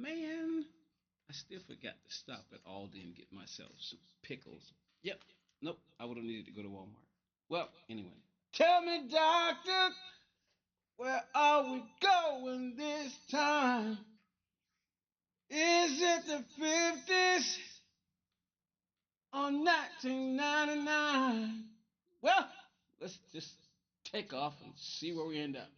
Man, I still forgot to stop at Aldi and get myself some pickles. Yep. Nope. I would have needed to go to Walmart. Well, anyway. Tell me, doctor, where are we going this time? Is it the 50s or 1999? Well, let's just take off and see where we end up.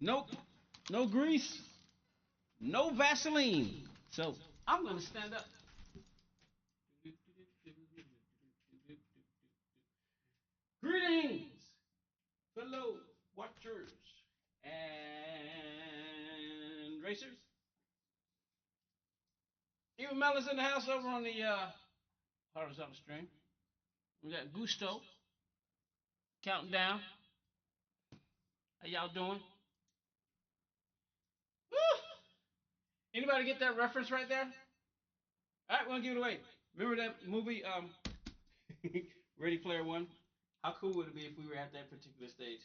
Nope. No grease. No Vaseline. So I'm going to stand up. Greetings, fellow watchers and racers. Even Mel's in the house over on the horizontal stream. We got Gusto counting down. How y'all doing? Woo! Anybody get that reference right there? All right, we're gonna give it away. Remember that movie, Ready Player One? How cool would it be if we were at that particular stage?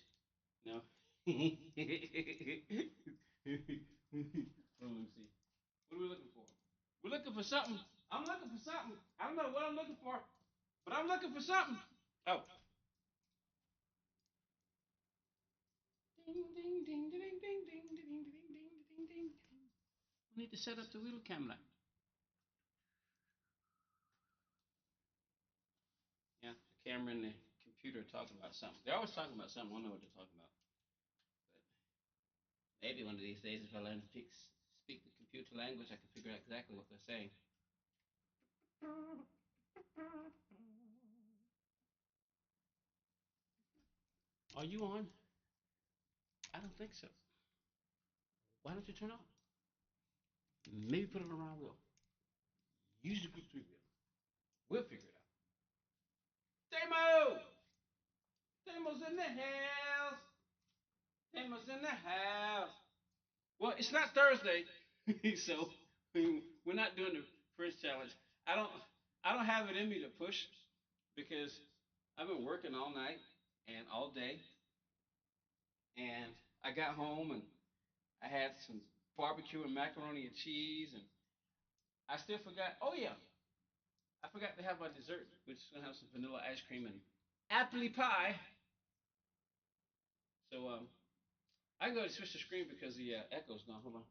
You know? Hold on, let me see. What are we looking for? We're looking for something. I'm looking for something. I don't know what I'm looking for, but I'm looking for something. Oh. Ding ding ding ding ding ding ding ding ding ding ding. We need to set up the wheel camera. Yeah, the camera and the computer are talking about something. They're always talking about something. I don't know what they're talking about. But maybe one of these days, if I learn to speak the computer language, I can figure out exactly what they're saying. Are you on? I don't think so. Why don't you turn on? Maybe put it on the wrong wheel. Use the group 3 wheel. We'll figure it out. Demo! Demo's in the house. Demo's in the house. Well, it's not Thursday, so we're not doing the first challenge. I don't I don't have it in me to push because I've been working all night and all day, and I got home and I had some barbecue and macaroni and cheese, and I still forgot. Oh yeah, I forgot to have my dessert, which is gonna have some vanilla ice cream and apple pie. So I can go to switch the screen because the echo's gone. Hold on.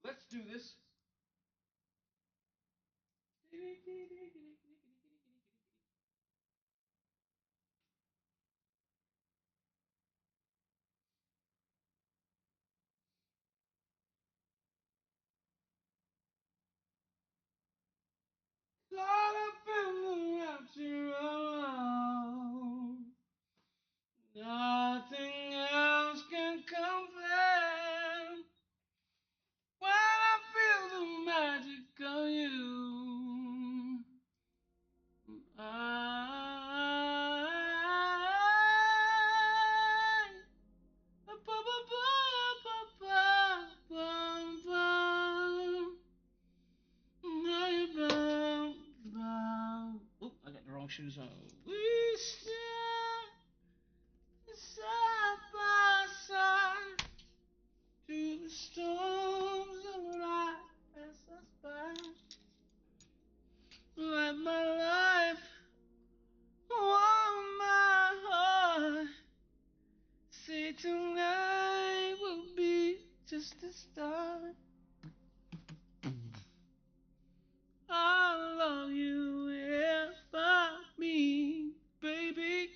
Let's do this. Caught up in the rapture alone. Nothing else can compare. When I feel the magic of you, Oop, I got the wrong shoes on. We stand side by side through the storms of life pass us by. Let my life warm my heart. Say tonight will be just the start. I love you if I me, baby.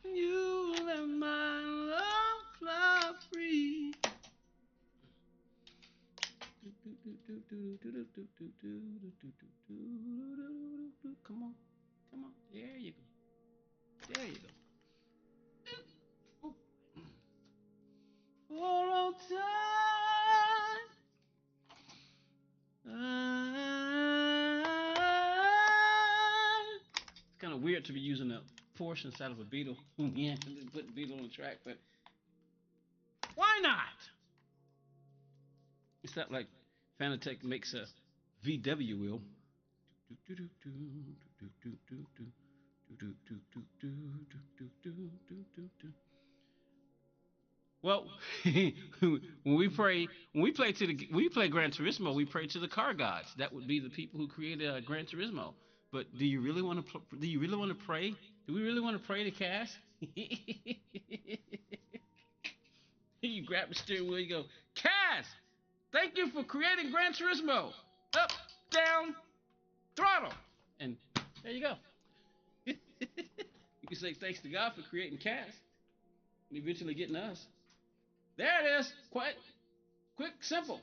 You let my love fly free. Come on, come on. There you go. There you go. For all time. It's kind of weird to be using a Porsche inside of a Beetle. Yeah, just put Beetle on the track, but why not? It's not like Fanatec makes a VW wheel. Well, when we play Gran Turismo, we pray to the car gods. That would be the people who created Gran Turismo. But do you really want to? Do you really want to pray? Do we really want to pray to Cass? You grab the steering wheel, you go, Cass, thank you for creating Gran Turismo. Up, down, throttle, and there you go. You can say thanks to God for creating Cass and eventually getting us. There it is. Quick, simple.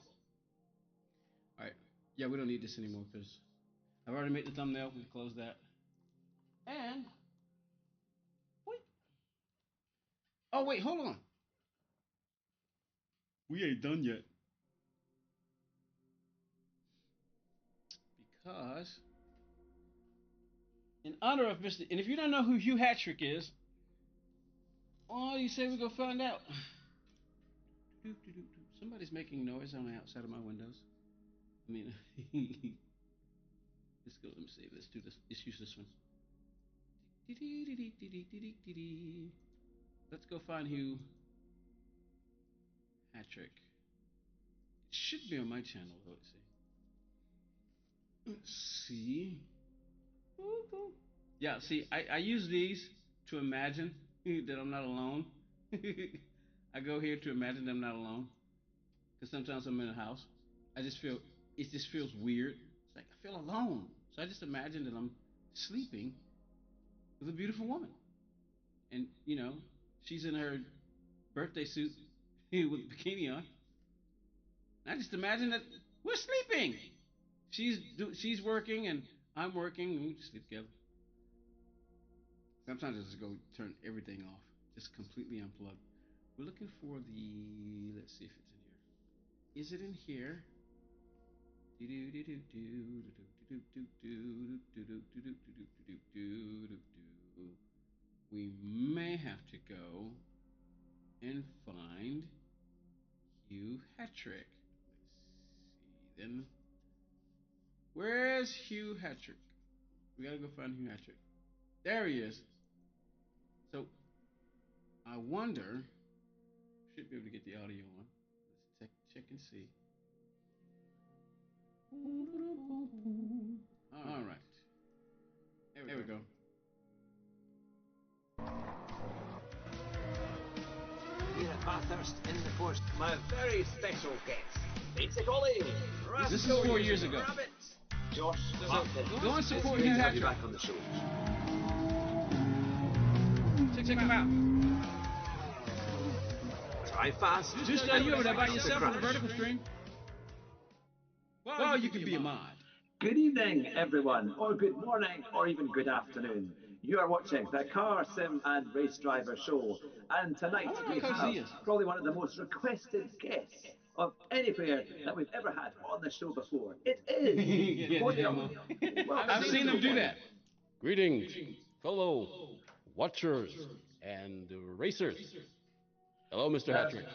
All right. Yeah, we don't need this anymore because I've already made the thumbnail. We close that. And wait. Oh wait, hold on. We ain't done yet because in honor of Mr. And if you don't know who Hugh Hattrick is, oh, you say we go find out. Somebody's making noise on the outside of my windows. I mean, let's go. Let me see. Let's do this. Let's use this one. Let's go find Hugh. hat trick. It should be on my channel though. Let's see. Let's see. Yeah, see, I use these to imagine that I'm not alone. I go here to imagine that I'm not alone. Because sometimes I'm in a house. I just feel, it just feels weird. It's like I feel alone. So I just imagine that I'm sleeping with a beautiful woman. And, she's in her birthday suit with a bikini on. I just imagine that we're sleeping. She's working and I'm working and we just sleep together. Sometimes I just go turn everything off, just completely unplug. We're looking for the. Let's see if it's in here. Is it in here? We may have to go and find Hugh Hattrick. Let's see then. Where's Hugh Hattrick? We gotta go find Hugh Hattrick. There he is. So I wonder. Should be able to get the audio on. Let's check and see. All right. There we go. Here at Bathurst in the post, my very special guest. Basic Ollie. This is 4 years ago. Rabbits. Josh So Martin. go and support It's Hugh great to have you Hattrick. back on the show. Check him out. Drive fast. Just are you over there by Crash. yourself on the vertical stream? Well, you can be a mod. Good evening, everyone, or good morning, or even good afternoon. You are watching the Car Sim and Race Driver Show, and tonight we have probably one of the most requested guests of anywhere that we've ever had on the show before. It is Podium. I've seen him do that. Greetings, fellow watchers and racers. Hello, Mr. Hattrick.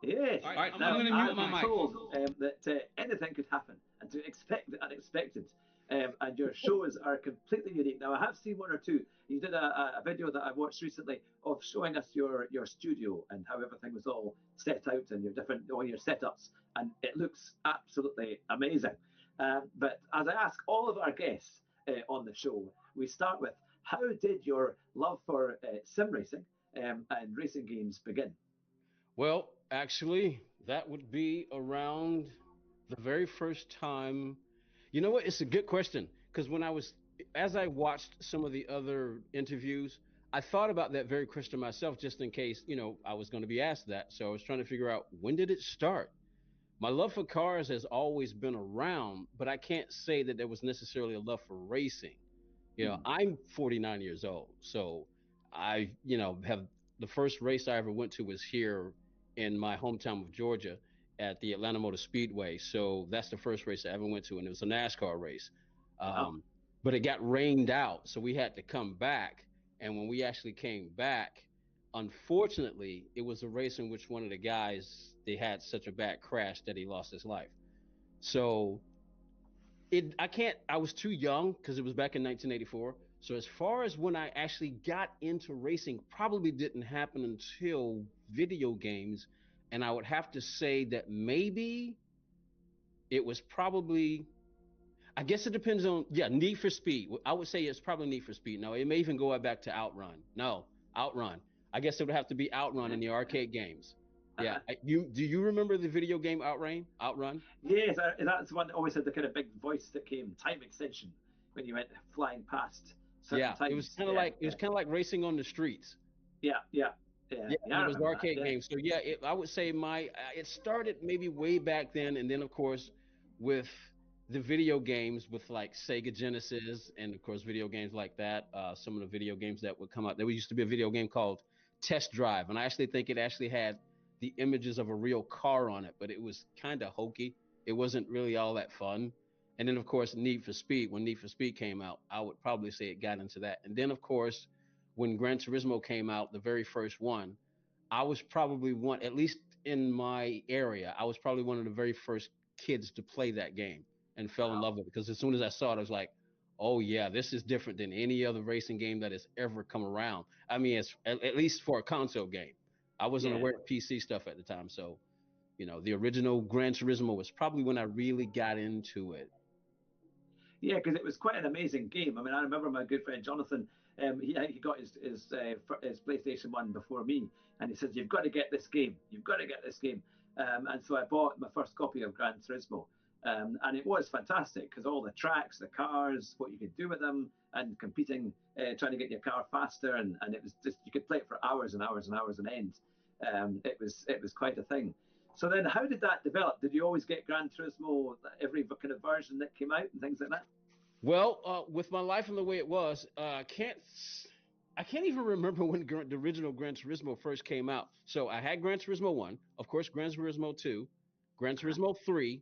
Yes. All right, I'm Now, going to mute my I'm mic. told that anything could happen and to expect the unexpected. And your shows are completely unique. Now, I have seen one or two. You did a video that I watched recently of showing us your studio and how everything was all set out and all your setups. And it looks absolutely amazing. But as I ask all of our guests on the show, we start with, how did your love for sim racing and racing games begin? Well, actually, that would be around the very first time. You know what? It's a good question because as I watched some of the other interviews, I thought about that very question myself, just in case, I was going to be asked that. So I was trying to figure out, when did it start? My love for cars has always been around, but I can't say that there was necessarily a love for racing. I'm 49 years old, so have the first race I ever went to was here in my hometown of Georgia at the Atlanta Motor Speedway. So that's the first race I ever went to, and it was a NASCAR race. Wow. But it got rained out, so we had to come back. And when we actually came back, unfortunately, it was a race in which one of the guys, they had such a bad crash that he lost his life. So I was too young because it was back in 1984. So as far as when I actually got into racing, probably didn't happen until video games. And I would have to say that maybe it was probably, I guess it depends on, yeah, Need for Speed. I would say it's probably Need for Speed. No, it may even go back to Outrun. No, Outrun. I guess it would have to be Outrun in the arcade games. Yeah. Do you remember the video game Outrun? Outrun? Yes, that's the one that always had the kind of big voice that came, time extension, when you went flying past certain Yeah, it was times. kind of like it was kind of like racing on the streets. Yeah, Yeah, I it was remember that. arcade Yeah. games. So yeah, I would say it started maybe way back then, and then of course with the video games with like Sega Genesis, and of course video games like that. Some of the video games that would come out. There used to be a video game called Test Drive, and I actually think it actually had the images of a real car on it, but it was kind of hokey. It wasn't really all that fun. And then of course Need for Speed. When Need for Speed came out, I would probably say it got into that. And then of course when Gran Turismo came out, the very first one, I was probably one, at least in my area, I was probably one of the very first kids to play that game and fell in Wow. love with it. Because as soon as I saw it, I was like, oh yeah, this is different than any other racing game that has ever come around. I mean, it's at least for a console game. I wasn't Yeah. aware of PC stuff at the time, so You know, the original Gran Turismo was probably when I really got into it. Yeah, because it was quite an amazing game. I mean, I remember my good friend Jonathan. He got his PlayStation 1 before me, and he says, "You've got to get this game. You've got to get this game." And so I bought my first copy of Gran Turismo, and it was fantastic because all the tracks, the cars, what you could do with them, and competing, trying to get your car faster, and it was just you could play it for hours and hours and hours on end. It was quite a thing. So then, how did that develop? Did you always get Gran Turismo every kind of version that came out and things like that? Well, with my life and the way it was, I can't even remember when the original Gran Turismo first came out. So I had Gran Turismo 1, of course, Gran Turismo 2, Gran Uh-huh. Turismo 3,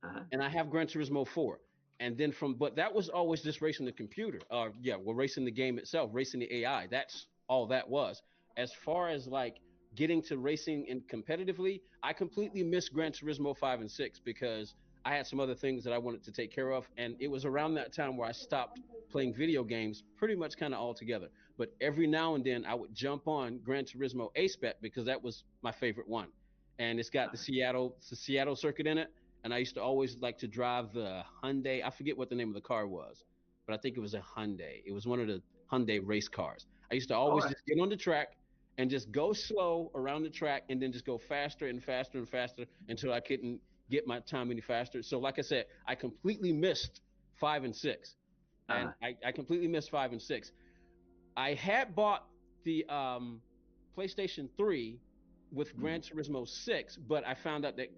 Uh-huh. and I have Gran Turismo 4. And then but that was always just racing the computer. Yeah, well, racing the game itself, racing the AI. That's all that was. As far as like getting to racing and competitively, I completely missed Gran Turismo 5 and 6 because I had some other things that I wanted to take care of. And it was around that time where I stopped playing video games pretty much kind of altogether. But every now and then I would jump on Gran Turismo A Spec because that was my favorite one. And it's got the Seattle circuit in it, and I used to always like to drive the Hyundai. I forget what the name of the car was, but I think it was a Hyundai. It was one of the Hyundai race cars. I used to All always right. just get on the track and just go slow around the track and then just go faster and faster and faster until I couldn't get my time any faster. So, like I said, I completely missed 5 and 6. And Uh-huh. I completely missed 5 and 6. I had bought the PlayStation 3 with Mm. Gran Turismo 6, but I found out that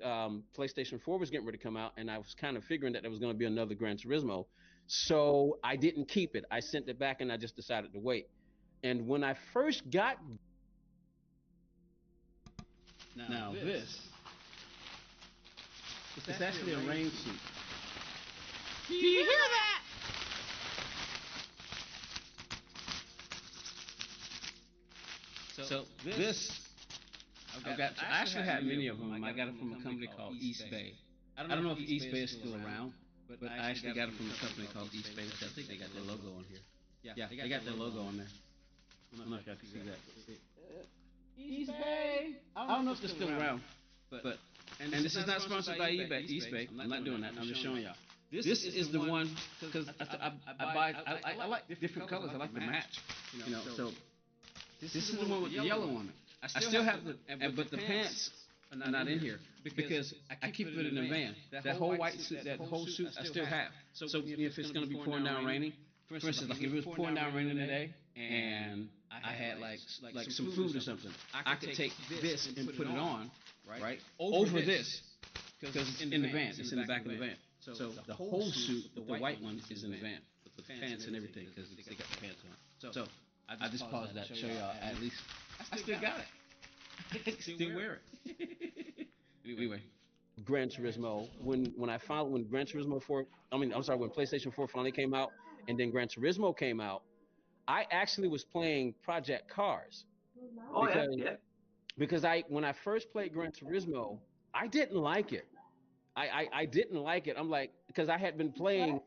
PlayStation 4 was getting ready to come out, and I was kind of figuring that there was going to be another Gran Turismo. So I didn't keep it. I sent it back, and I just decided to wait. And when I first got Now this is actually a rain suit. Do you hear that? So this, I actually had many of them. I got it from a company called East Bay. I don't know if East Bay is still around, but I actually got it from a company called East Bay. I think they got their logo on here. Yeah, they got their logo on there. I don't know if y'all can see that. East Bay. I don't know if they're still around, but and this is not sponsored by eBay, East Bay. I'm not doing that. I'm just showing y'all. This is the one because I like different colors. I like to match. So this is the one with the yellow on it. I still have but the pants are not in here because I keep it in the van. That whole white suit, that whole suit, I still have. So if it's going to be pouring down raining, for instance, like if it was pouring down raining today and I had like some food or something, I could take this and put it on, right, over this because it's in the van. It's in the back of the van. So the whole suit, the white one, is in the van with the pants and everything because they got the pants on. So I just paused that to show y'all. At least I still got it. I can still wear it. Anyway, Gran Turismo, when I found when Gran Turismo 4, I mean, I'm sorry, when PlayStation 4 finally came out, and then Gran Turismo came out, I actually was playing Project Cars Oh yeah, because yeah. I when I first played Gran Turismo, I didn't like it. I didn't like it. I'm like because I had been playing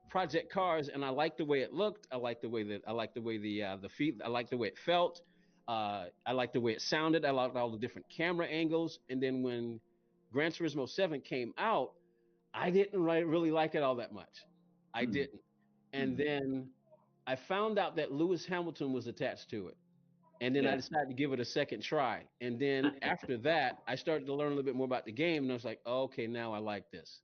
Project Cars and I liked the way it looked. I liked the way the feel. I liked the way it felt. I liked the way it sounded. I liked all the different camera angles. And then when Gran Turismo 7 came out, I didn't really like it all that much. I Hmm. didn't. And then I found out that Lewis Hamilton was attached to it. And then I Yeah. decided to give it a second try. And then after that, I started to learn a little bit more about the game. And I was like, oh, okay, now I like this.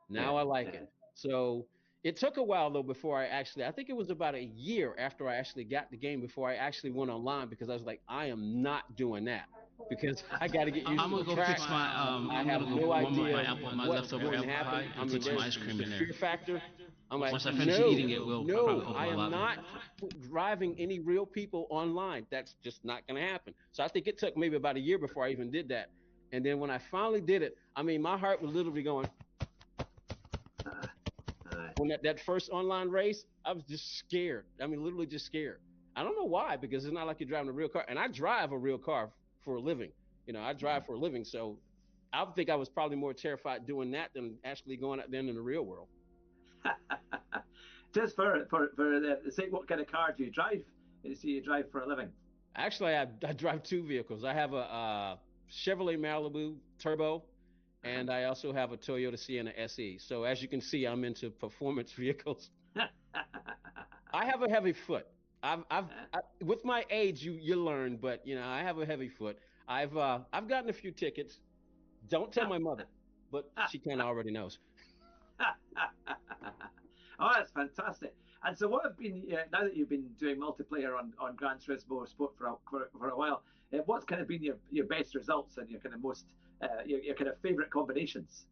Yeah. Now I like Yeah. it. So it took a while though before I think it was about a year after I actually got the game before I actually went online because I was like, I am not doing that because I got to get used I'm to gonna the go track. fix my I I'm have gonna go no warm up idea my what's leftover going to apple pie happen. I and mean, put some there's ice cream the in there. fear factor. I'm like, Once I finish eating no, it, I'll probably no, open I my am lobby. not driving any real people online. That's just not going to happen. So I think it took maybe about a year before I even did that. And then when I finally did it, I mean, my heart was literally going, Uh, uh, when that first online race, I was just scared. I mean, literally just scared. I don't know why, because it's not like you're driving a real car. And I drive a real car for a living. I drive for a living. So I would think I was probably more terrified doing that than actually going out there in the real world. just for the sake, what kind of car do you drive? You see, you drive for a living. Actually, I drive two vehicles. I have a Chevrolet Malibu Turbo, and I also have a Toyota Sienna SE. So as you can see, I'm into performance vehicles. I have a heavy foot. With my age, you learn, but I have a heavy foot. I've gotten a few tickets. Don't tell my mother, but she kind of already knows. Oh, that's fantastic. And so, what have been now that you've been doing multiplayer on Gran Turismo Sport for a while? What's kind of been your best results and your kind of most your kind of favorite combinations?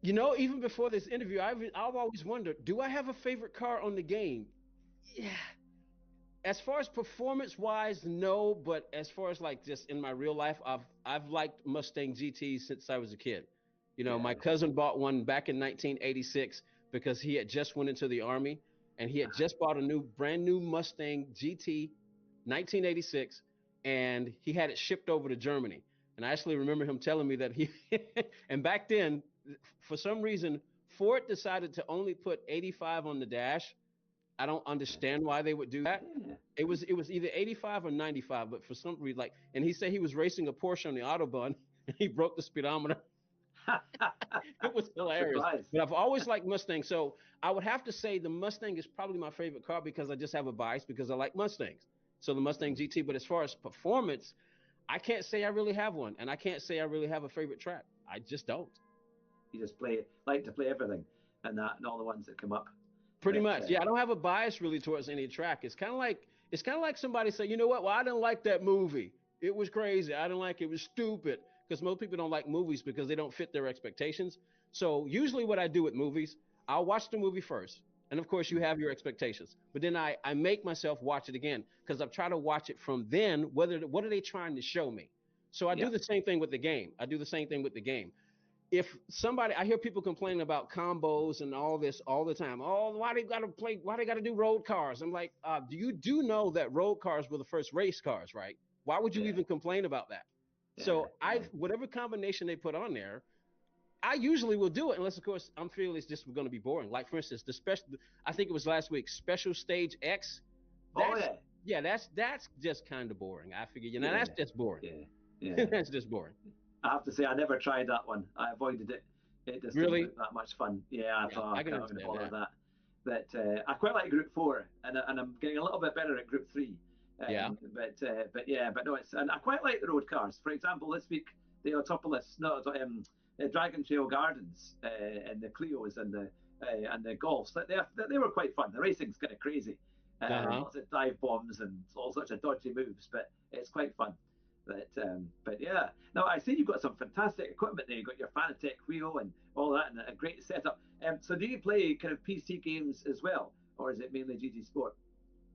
Even before this interview, I've always wondered, do I have a favorite car on the game? Yeah. As far as performance wise, no, but as far as like just in my real life, I've liked Mustang GTs since I was a kid. My Yeah. cousin bought one back in 1986 because he had just went into the army and he had just bought a brand new Mustang GT 1986 and he had it shipped over to Germany. And I actually remember him telling me that he and back then for some reason Ford decided to only put 85 on the dash. I don't understand why they would do that. Yeah. It was either 85 or 95, but for some reason, and he said he was racing a Porsche on the Autobahn, and he broke the speedometer. It was I'm hilarious. surprised. But I've always liked Mustang, so I would have to say the Mustang is probably my favorite car because I just have a bias because I like Mustangs. So the Mustang GT. But as far as performance, I can't say I really have one, and I can't say I really have a favorite track. I just don't. You just like to play everything, and all the ones that come up. Pretty But much, yeah. I don't have a bias really towards any track. It's kind of like somebody say, you know what? Well, I didn't like that movie. It was crazy. I didn't like it. It was stupid. Because most people don't like movies because they don't fit their expectations. So usually, what I do with movies, I'll watch the movie first, and of course, you have your expectations. But then I make myself watch it again because I've tried to watch it from then. What are they trying to show me? So I do yeah, the same thing with the game. I do the same thing with the game. If somebody, I hear people complaining about combos and all this all the time. Oh, why they got to play? Why they got to do road cars? I'm like, do know that road cars were the first race cars, right? Why would you yeah, even complain about that? yeah, So whatever combination they put on there, I usually will do it unless, of course, I'm feeling it's just going to be boring. Like for instance, the special, I think it was last week, Special Stage X. oh That's yeah, yeah, that's just kind of boring. I figure, that's yeah, just boring. yeah, yeah. That's just boring. I have to say, I never tried that one. I avoided it. It just didn't Really? look that much fun. Yeah, I Yeah, thought, I I'm can not going to understand bother with that. that. But I quite like Group Four, and I'm getting a little bit better at Group Three. Yeah. But yeah, but no, and I quite like the road cars. For example, this week the Autopolis, no, the Dragon Trail Gardens, and the Clios and the Golfs. They were quite fun. The racing's kind of crazy, Uh huh. lots of dive bombs and all sorts of dodgy moves, but it's quite fun. But yeah, now I see you've got some fantastic equipment there. You've got your Fanatec wheel and all that, and a great setup. So do you play kind of PC games as well, or is it mainly GT Sport?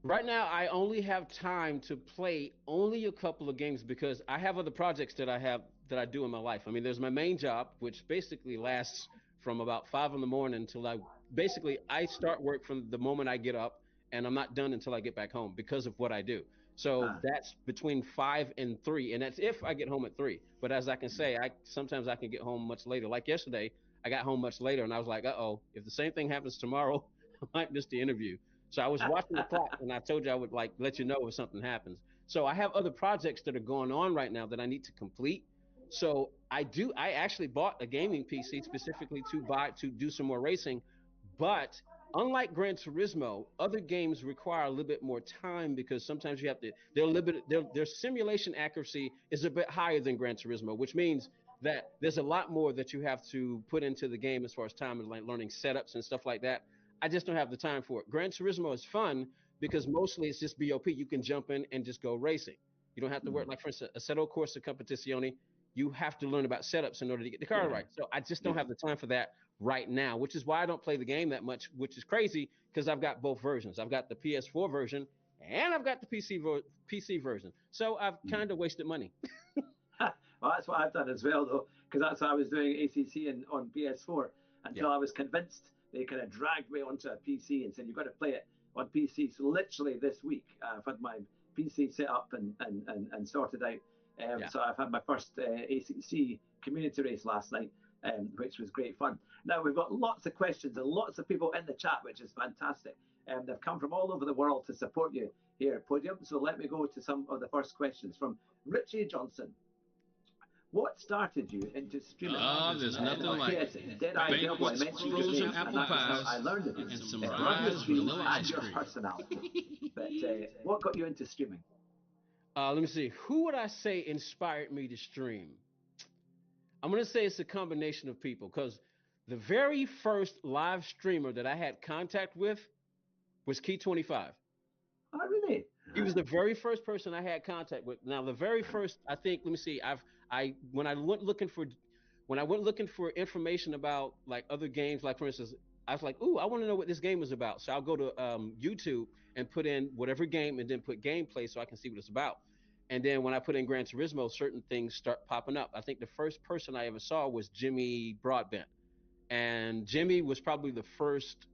Right now, I only have time to play only a couple of games because I have other projects that I do in my life. I mean, there's my main job, which basically lasts from about 5 in the morning until I start work from the moment I get up, and I'm not done until I get back home because of what I do. So Ah, that's between 5 and 3, and that's if I get home at 3. But as I can say, I sometimes I can get home much later. Like yesterday, I got home much later, and I was like, oh, if the same thing happens tomorrow, I might miss the interview. So I was watching the clock, and I told you I would like let you know if something happens. So I have other projects that are going on right now that I need to complete. So I do. I actually bought a gaming PC specifically to do some more racing, but unlike Gran Turismo, other games require a little bit more time because sometimes you have to. Their simulation accuracy is a bit higher than Gran Turismo, which means that there's a lot more that you have to put into the game as far as time and like learning setups and stuff like that. I just don't have the time for it. Gran Turismo is fun because mostly it's just BOP. You can jump in and just go racing. You don't have to work. Like for instance, Assetto Corsa Competizione, you have to learn about setups in order to get the car yeah, right. So I just don't yeah. have the time for that right now, which is why I don't play the game that much, which is crazy because I've got both versions. I've got the PS4 version and I've got the PC version. So I've kind of wasted money. Well, that's what I've done as well, though, because that's what I was doing ACC on PS4 Yeah. until I was convinced. They kind of dragged me onto a PC and said, you've got to play it on PC. So, literally, this week, I've had my PC set up and sorted out. Yeah. So, I've had my first ACC community race last night, which was great fun. Now, we've got lots of questions and lots of people in the chat, which is fantastic. They've come from all over the world to support you here at Podium. So let me go to some of the first questions from Richie Johnson, what started you into streaming? There's nothing like yes, Dead-Eye Bellboy banquets, mentioned your frozen name, apple and that is how pies, I learned of you. and some Love your Rise streams vanilla and ice your cream. personality. But what got you into streaming? Let me see. Who would I say inspired me to stream? I'm going to say it's a combination of people because the very first live streamer that I had contact with was Key 25. Oh, really? He was the very first person I had contact with. Now, the very first, I think, let me see. I when I went looking for information about like other games, like for instance, I was like, ooh, I want to know what this game is about. So I'll go to YouTube and put in whatever game and then put gameplay so I can see what it's about. And then when I put in Gran Turismo, certain things start popping up. I think the first person I ever saw was Jimmy Broadbent, and Jimmy was probably the first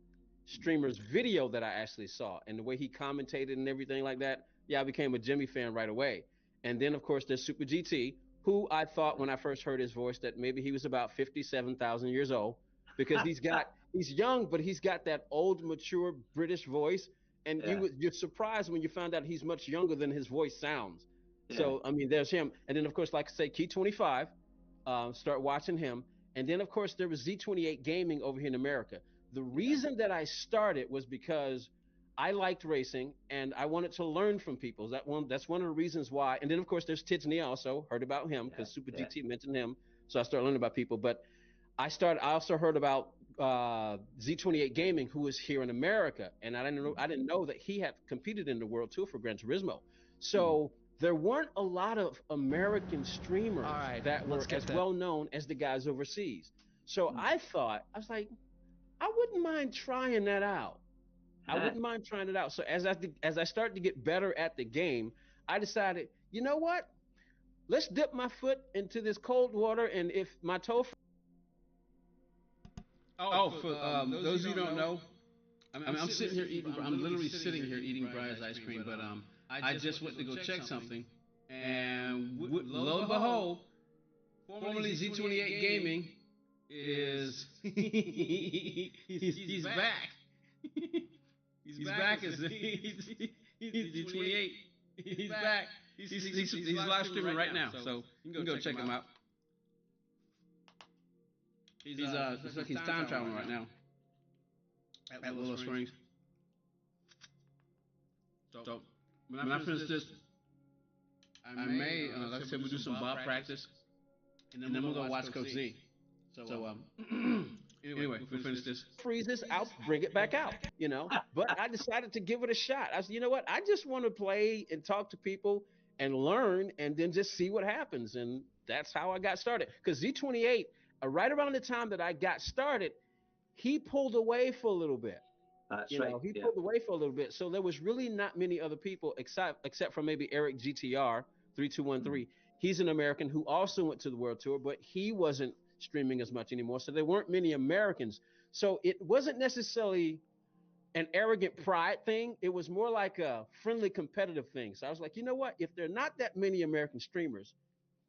streamer's video that I actually saw, and the way he commentated and everything like that. Yeah, I became a Jimmy fan right away. And then of course there's Super GT, who I thought when I first heard his voice that maybe he was about 57,000 years old because he's young, but he's got that old, mature British voice. And Yeah. you're surprised when you find out he's much younger than his voice sounds. Yeah. So I mean, there's him, and then of course, like I say, Key 25. Start watching him, and then of course there was Z28 Gaming over here in America. The reason that I started was because I liked racing and I wanted to learn from people. That's one of the reasons why. And then of course there's Tidsney also. Heard about him because Super GT mentioned him, so I started learning about people. But I also heard about Z28 Gaming, who is here in America, and I didn't know that he had competed in the World Tour for Gran Turismo. So there weren't a lot of American streamers that were as well known as the guys overseas. So I was like, I wouldn't mind trying that out. I wouldn't mind trying it out. So as I started to get better at the game, I decided, you know what? Let's dip my foot into this cold water, and if my toe. For those of you who don't know, I'm sitting here eating. I'm literally sitting here eating Briar's ice cream. But I just went to go check something, and lo and behold, formerly Z28 Gaming is he's back. He's back as he's Z28. He's back. He's live streaming right now, so you can go check him out. He's looks like he's time traveling right now at Willow Springs. So when I finish this, I may, like I said, we'll do some BoB practice, and then we'll go watch Coach Z. So anyway, we'll finish this. Freezes, I'll bring it back out, But I decided to give it a shot. I said, you know what? I just want to play and talk to people and learn and then just see what happens. And that's how I got started. Because Z28, right around the time that I got started, he pulled away for a little bit. That's right. He pulled away for a little bit. So there was really not many other people except for maybe Eric GTR 3213. He's an American who also went to the World Tour, but he wasn't streaming as much anymore. So there weren't many Americans. So it wasn't necessarily an arrogant pride thing. It was more like a friendly competitive thing. So I was like, you know what? If there are not that many American streamers,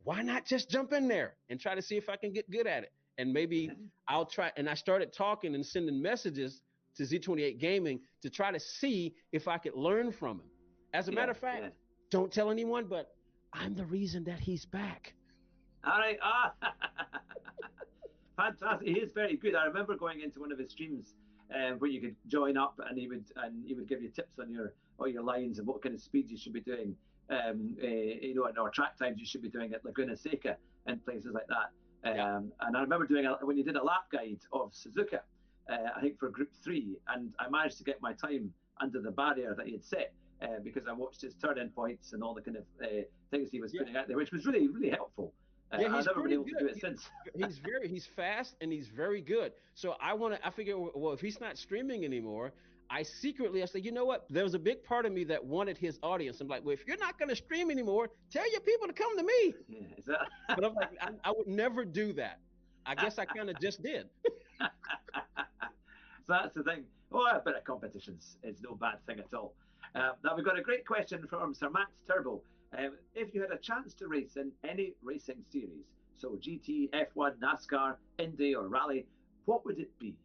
why not just jump in there and try to see if I can get good at it? And maybe I'll try. And I started talking and sending messages to Z28 Gaming to try to see if I could learn from him. As a matter of fact, don't tell anyone, but I'm the reason that he's back. All right. Fantastic. He is very good. I remember going into one of his streams where you could join up, and he would give you tips on your lines and what kind of speeds you should be doing, or track times you should be doing at Laguna Seca and places like that. And I remember doing when you did a lap guide of Suzuka, I think for Group 3, and I managed to get my time under the barrier that he had set because I watched his turn-in points and all the kind of things he was putting out there, which was really, really helpful. He's I've never been able good. to do it since. he's fast and he's very good. So I figure, well, if he's not streaming anymore, I said, you know what? There was a big part of me that wanted his audience. I'm like, well, if you're not going to stream anymore, tell your people to come to me. Yeah, but I'm like, I would never do that. I guess I kind of just did. So that's the thing. Oh, a bit of competition's it's no bad thing at all. Now we've got a great question from Sir Matt Turbo. If you had a chance to race in any racing series, so GT, F1, NASCAR, Indy, or Rally, what would it be?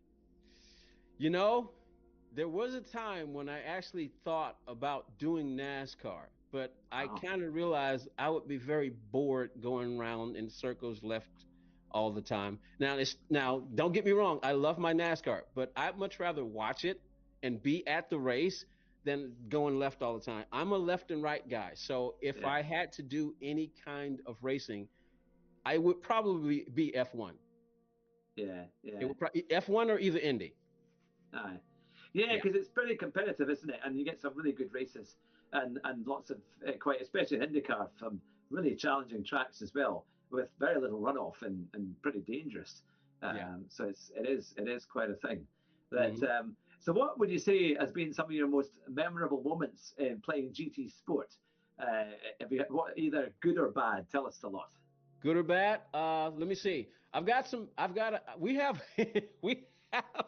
There was a time when I actually thought about doing NASCAR, but I Wow. kind of realized I would be very bored going around in circles left all the time. Now don't get me wrong, I love my NASCAR, but I'd much rather watch it and be at the race than going left all the time. I'm a left and right guy, so if Yeah. I had to do any kind of racing, I would probably be F1. Yeah. It Yeah. would F1 or either Indy. Aye. Yeah, Yeah, because it's pretty competitive, isn't it? And you get some really good races and lots of quite, especially in IndyCar, some really challenging tracks as well, with very little runoff and pretty dangerous. yeah. So it is quite a thing. That Hmm. so what would you say has been some of your most memorable moments in playing GT Sport? If you what either good or bad, tell us a lot. Good or bad? Let me see. I've got some. I've got. We have. we have.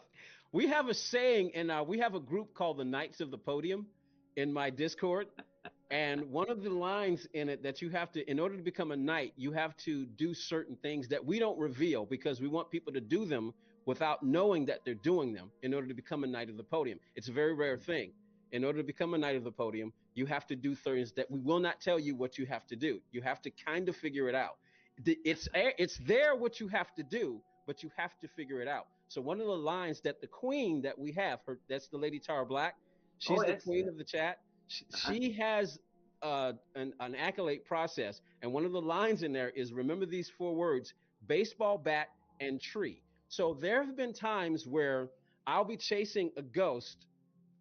We have a saying, and we have a group called the Knights of the Podium in my Discord. And one of the lines in it that you have to, in order to become a knight, you have to do certain things that we don't reveal because we want people to do them without knowing that they're doing them in order to become a knight of the podium. It's a very rare thing. In order to become a knight of the podium, you have to do things that we will not tell you what you have to do. You have to kind of figure it out. It's there what you have to do, but you have to figure it out. So one of the lines that the queen that we have, that's the Lady Tara Black. Oh She's the yes, queen yeah. of the chat. Uh-huh. She has an accolade process, and one of the lines in there is remember these four words: baseball bat and tree. So there have been times where I'll be chasing a ghost,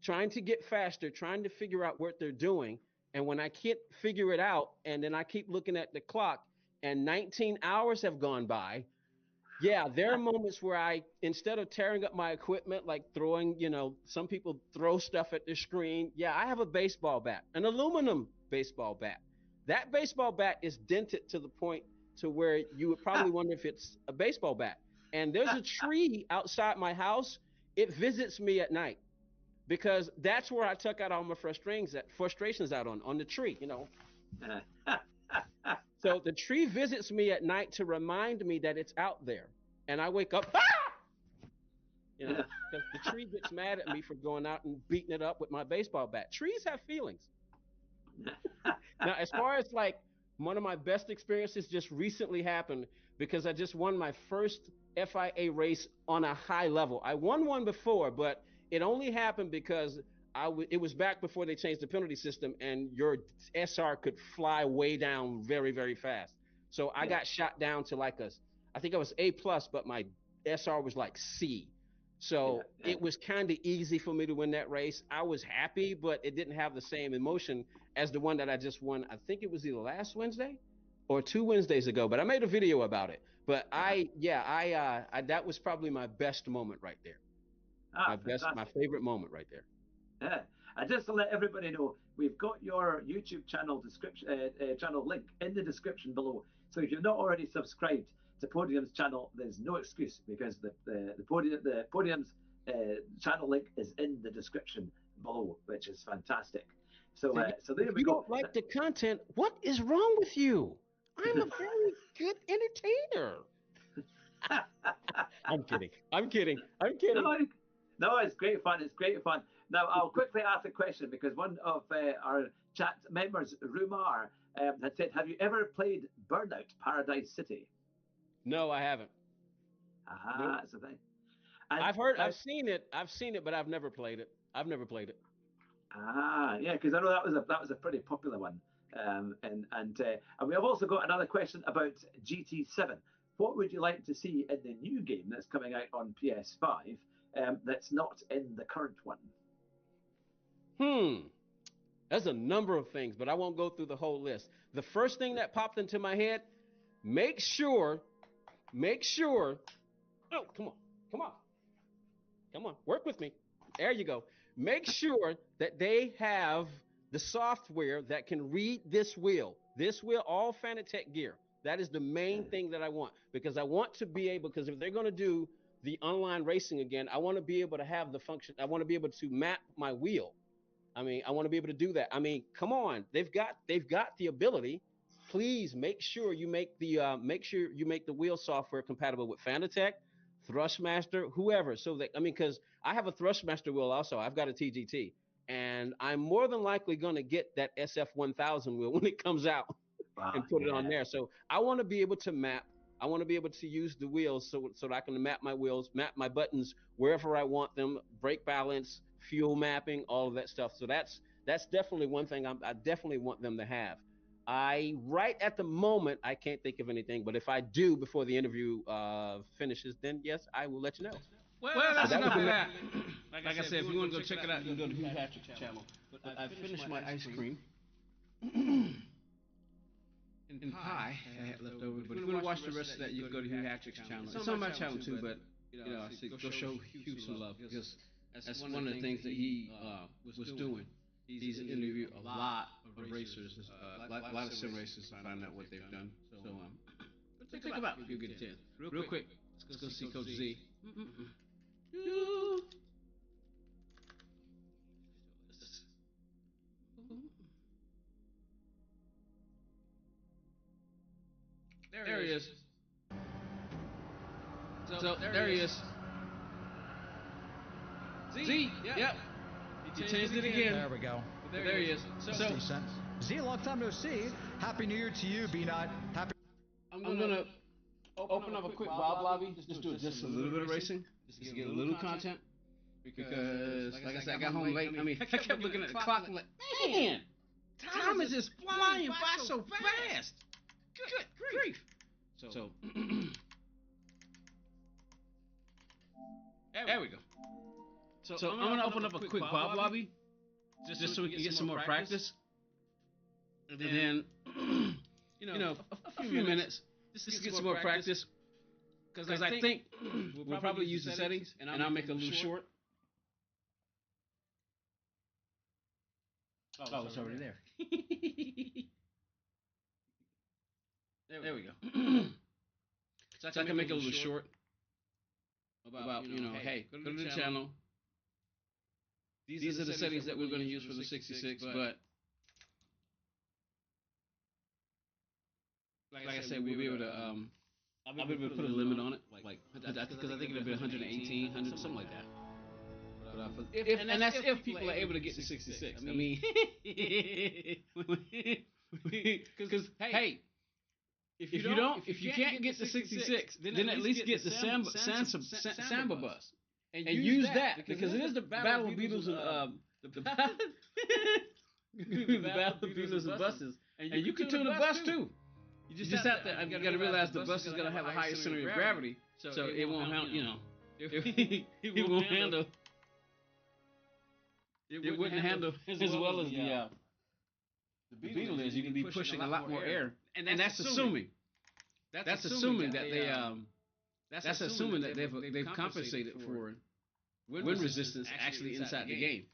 trying to get faster, trying to figure out what they're doing, and when I can't figure it out, and then I keep looking at the clock, and 19 hours have gone by. Yeah, there are moments where I, instead of tearing up my equipment, like throwing, some people throw stuff at the screen. Yeah, I have a baseball bat, an aluminum baseball bat. That baseball bat is dented to the point to where you would probably wonder if it's a baseball bat. And there's a tree outside my house. It visits me at night because that's where I took out all my frustrations out on the tree. So the tree visits me at night to remind me that it's out there. And I wake up, because the tree gets mad at me for going out and beating it up with my baseball bat. Trees have feelings. Now, as far as like one of my best experiences just recently happened because I just won my first FIA race on a high level. I won one before, but it only happened because it was back before they changed the penalty system and your SR could fly way down very, very fast. So I Yeah, got shot down to I think I was A plus, but my SR was like C. yeah, So yeah. it was kind of easy for me to win that race. I was happy, but it didn't have the same emotion as the one that I just won. I think it was either last Wednesday or 2 Wednesdays ago, but I made a video about it. But Uh-huh. that was probably my best moment right there. My Fantastic. favorite moment right there. Yeah. And just to let everybody know, we've got your YouTube channel description, channel link in the description below. So if you're not already subscribed to Podium's channel, there's no excuse because the Podium's channel link is in the description below, which is fantastic. So See, so if there we you go. don't like the content, what is wrong with you? I'm a very good entertainer. I'm kidding. I'm kidding. I'm kidding. No, no, it's great fun. It's great fun. Now, I'll quickly ask a question because one of our chat members, Rumar, had said, "Have you ever played Burnout Paradise City?" No, I haven't. Ah, Nope. that's the thing. And I've seen it. I've seen it, but I've never played it. I've never played it. yeah, because I know that was a pretty popular one. And we have also got another question about GT7. What would you like to see in the new game that's coming out on PS5 that's not in the current one? Hmm. There's a number of things, but I won't go through the whole list. The first thing that popped into my head, make sure, make sure. Oh, come on, come on, work with me. There you go. Make sure that they have the software that can read this wheel. This wheel, all Fanatec gear. That is the main thing that I want because I want to be able, because if they're going to do the online racing again, I want to be able to have the function. I want to be able to map my wheel. I mean, I want to be able to do that. I mean, come on, they've got the ability. Please make sure you make the wheel software compatible with Fanatec, Thrustmaster, whoever. So that, I mean, because I have a Thrustmaster wheel also. I've got a TGT, and I'm more than likely going to get that SF1000 wheel when it comes out and put it on there. So I want to be able to map. I want to be able to use the wheels so that I can map my wheels, map my buttons wherever I want them, brake balance, fuel mapping, all of that stuff. So that's definitely one thing I definitely want them to have. Right at the moment I can't think of anything, but if I do before the interview finishes, then yes, I will let you know. Well, that's enough of that. Like I said, if you want to go check it out, you can go to Hugh Hattrick's channel. But I finished my ice cream. And pie I had left over. But if you want to watch the rest of that, you can go to Hugh Hattrick's channel. It's on my channel too, but I said go show Hugh some love because that's one of the things that he was doing. He's interviewed a lot of racers, a lot of sim racers, to find out what they've done. So but think about it if you get a chance. Real quick, let's go see Coach Z. There he is. So there he is. Z, yep. He changed it again. There we go. But there he is. So Decent. Z, long time no see. Happy New Year to you, B-Not. Happy. I'm gonna open up a quick BoB lobby. Just do just a little bit of racing, just to get a little content. Because, like I said, I got home late. I mean, I kept looking at the clock and like, man, time is just flying by so fast. Good grief. So there we go. So I'm gonna open up a quick BoB lobby, just so we can get some more practice. And then, a few minutes, just to get some more practice. Because I think we'll probably use the settings, and I'll make it a little short. Oh, it's already there. There we go. So I can make it a little short. About hey, go to the channel. These are the settings that we're going to use for the 66, but like I said, we'll be able to I'll be able to put a limit on it, like because I think it'll be 118, 100, something like that. But and that's if people are able to get to 66. I mean, because hey, if you can't get to 66, then at least get the Samba bus and use that because it is the Battle of Beetles and the Battle of Beetles and buses, and you can tune the bus too. You just have to. You got to realize the bus is going to have a higher center of gravity, so it won't handle. It won't handle. It wouldn't handle as well as the Beetle is. You can be pushing a lot more air, and that's assuming. That's assuming that they That's assuming that they've compensated for wind resistance actually inside the game.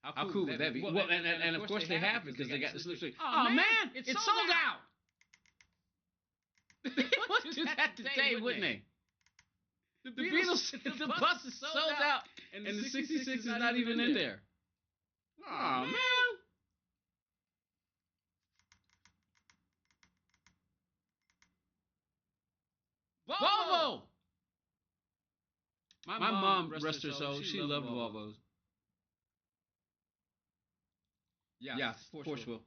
How cool would that be? Well, and of course they have it because they got this little thing. Oh man, it's sold out. They would do that today, wouldn't they? The Beatles, the bus is sold out, and the 66 is not even in there. Oh man. Volvo! My mom, rest her soul, she loved Volvos. Yeah, Porsche will.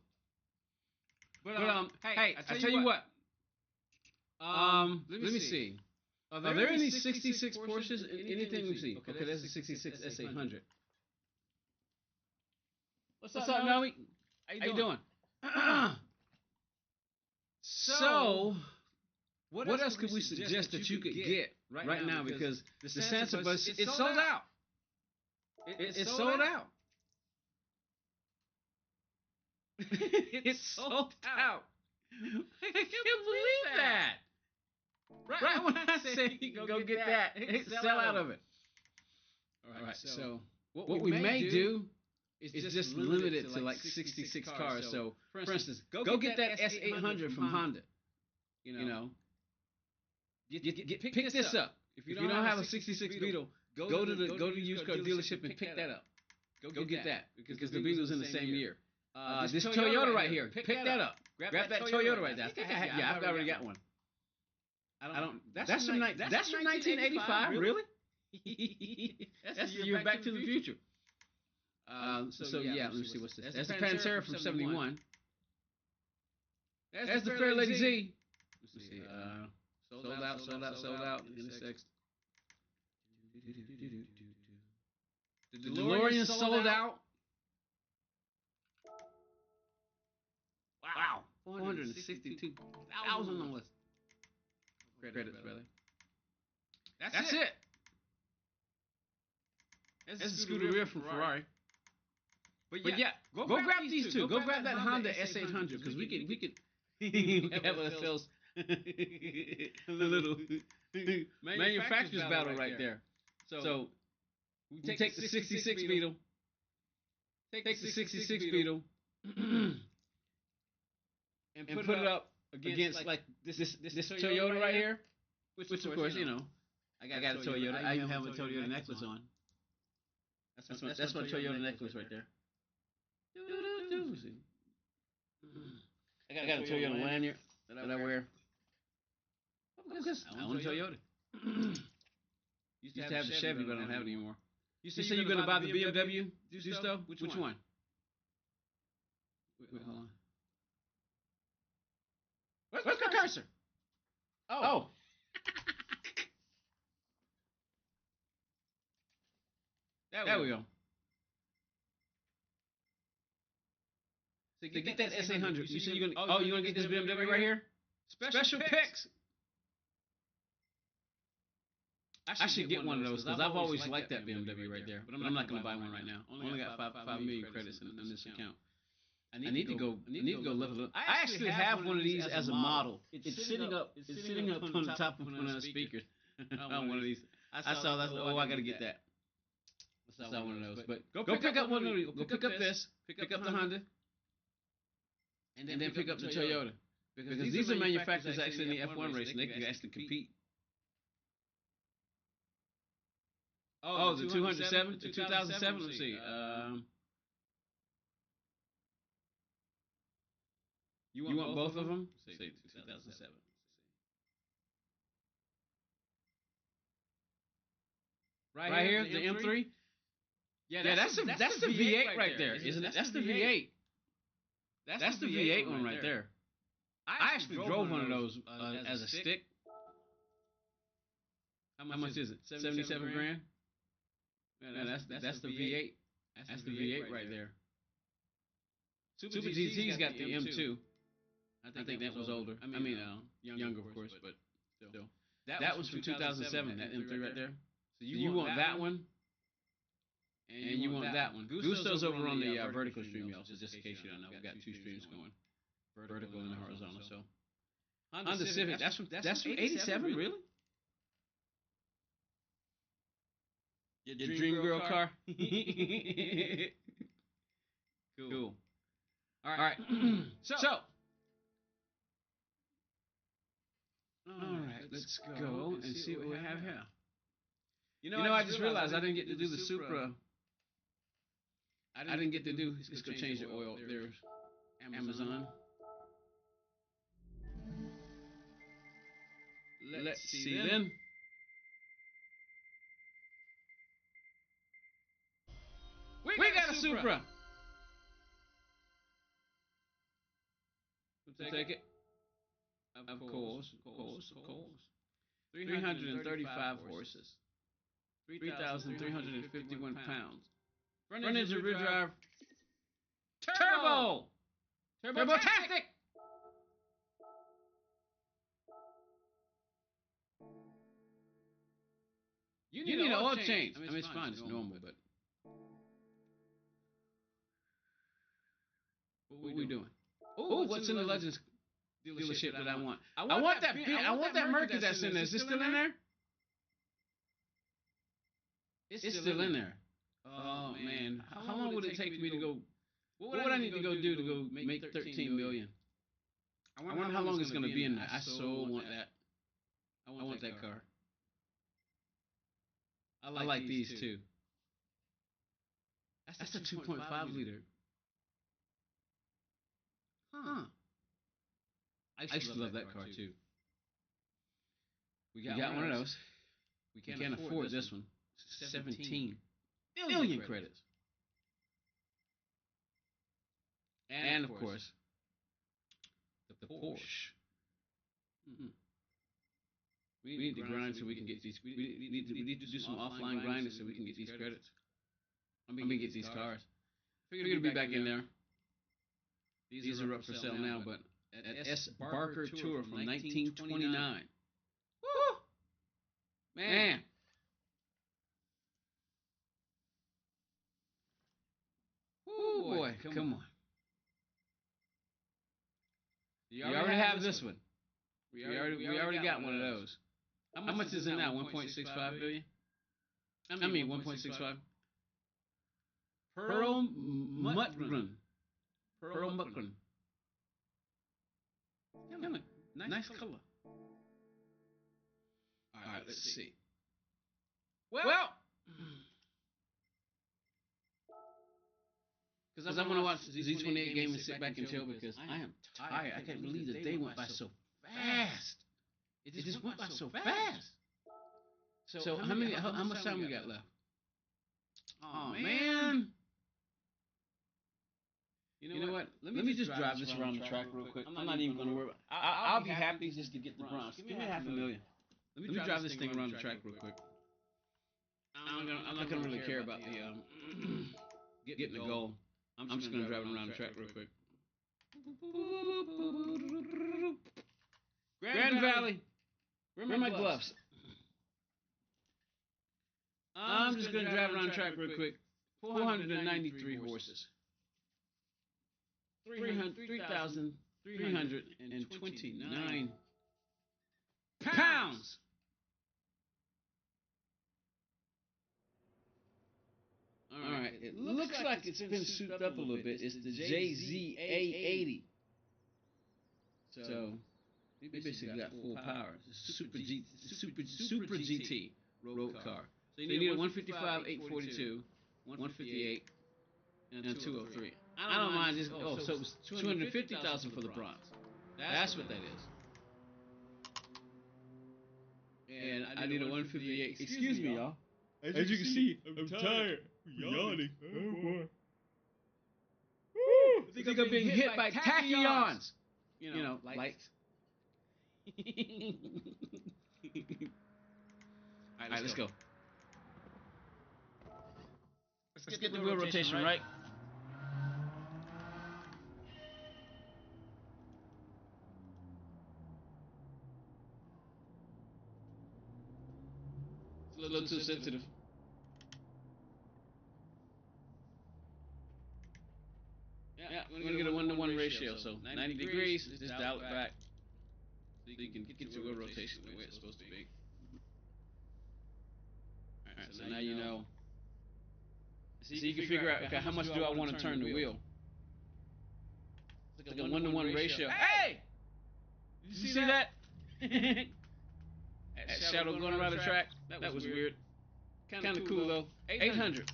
But hey, I tell you what. Let me see. Are there any 66 Porsches? Anything we see? Okay, there's a 66 S800. What's up, Melly? How you doing? So, what else could we suggest that you could get right now? Because the Santa bus, it's sold out. It's sold out. It's sold out. I can't believe that. Right when I say go get that, sell out of it. All right. So what we may do is just limit it to like 66 cars. So for instance, go get that S800 from Honda. You know, pick this up. If you don't have a 66 Beetle, go to the used car dealership and pick that up. Go get that because the Beetle's in the same year. This Toyota right here, pick that up. Grab that Toyota right there. I've already got one. I don't. That's from 1985. Really? That's the year Back to the Future. So yeah, let me see what's this. That's the Pantera from '71. There's the Fair Lady Z. Let's see. Sold out. Unisex. The DeLorean sold out. Wow. 462,000 on list. Credits, brother. That's it. That's a Scuderia from Ferrari. But yeah, go grab these two. Go grab that Honda S800 because we could have ourselves a little manufacturer's battle right there. So we take the 66 Beetle. Take the 66 Beetle and put it up against like this Toyota right here, which of course you know I got a Toyota. I even have a Toyota necklace on. That's my Toyota necklace right there. I got a Toyota lanyard that I wear. Because I own a Toyota. Used to have the Chevy, but I don't have it anymore. You say you're gonna buy the BMW, Justo? Which one? Wait, hold on. Where's my cursor? Oh. There we go. So get that S800. You say you're gonna get this BMW right here? Special picks. I should get one of those because I've always liked that BMW right there. But I'm not gonna buy one right now. Only got 5 million credits in this account. I need to go level up. I actually have one of these as a model. It's sitting up on the top of one of the speakers. On one of these. I saw that. Oh, I gotta get that. I saw one of those. But go pick up one of these. Go pick up this. Pick up the Honda. And then pick up the Toyota. Because these are manufacturers actually in the F1 race and they can actually compete. Oh, the 207? The 2007? Let's see. You want both of them? Let's see, 2007. Right here, the M3? Yeah, that's the V8 right there, isn't it? That's the V8. That's the V8 one right there. I actually drove one of those as a stick. How much is it? 77 grand? Yeah, that's the V8. That's the V8 right there. Super GT's got the M2. I think that was older. I mean, younger, of course, but still. That was from 2007, that M3 right there. So you want that one, and you want that one. Gusto's over on the vertical stream, y'all. So just in case you don't know, we've got 2 streams going, vertical and horizontal. So Honda Civic, that's from 87, really? Your dream girl car. Cool. All right. So. All right, let's go and see what we have here. You know, I just realized I didn't get to do the Supra. I didn't get to do. It's gonna change the oil. There's Amazon. Let's see then. We got a Supra. We'll take it. Of course. 335 horses. 3,351 pounds. Front engine, rear drive. Turbo! Turbo-tastic! You need an oil change. I mean, it's fine. It's normal, but... What are we doing? Oh, what's in the Legends dealership that I want? I want that Mercury that's in there. Is it still in there? It's still in there. Oh, man. How long would it take me to go... What would I need to go do to go make 13 million? I wonder how long it's going to be in there. I so want that. I want that car. I like these too. That's a 2.5 liter. Huh. I used to love that car too. We got one of those. We can't afford this one. 17 million credits. and of course, the Porsche. Mm-hmm. We need to grind so we can get these. We need to do some offline grinding so we can get these credits. I mean, get these cars. Figured to be back in there. These are up for sale now, but at S. Barker Tour from 1929. Woo! Man. Oh boy, come on. You already have this one. We already got one of those. How much is it now? 1.65 billion? I mean 1.65. Pearl Mutgren. Pearl Mutgren. Kind of nice color. All right, let's see. Well, because I'm gonna watch the Z28 game and sit back and chill because I am tired. I can't believe the day went by so fast. It just went by so fast. So how much time we got left? Oh man. You know what? Let me just drive this around the track real quick. I'm not even gonna worry. I'll be happy just to get the bronze. Give me $500,000. Let me drive this thing around the track real quick. I'm not gonna really care about the getting the goal. I'm just gonna drive it around the track real quick. Grand Valley. Where are my gloves? I'm just gonna drive around the track real quick. 493 horses. 3,329 pounds. All right, it looks like it's been souped up a little bit. It's the JZA80. So we basically got full power. Super GT road car. So you need a 155, 842, 158, and a 203. I don't mind just so it was 250,000 for the bronze. That's what that is. And I need a 158. Excuse me, y'all. As you can see, I'm tired. I'm yawning. Oh boy. Woo! I think I'm being hit by Tacky Yawns. You know, like. All right, let's go. Let's get the wheel rotation right. It's a little too sensitive. Yeah, we're gonna get a 1-to-1 ratio. So 90 degrees, just dial it back, so you can get your wheel rotation the way it's supposed to be. All right, so now you know. So you can figure out, okay, how much do I want to turn the wheel? It's like a 1-to-1 ratio. Hey! Did you see that? That shadow going around the track. That was weird. Kind of cool though. 800.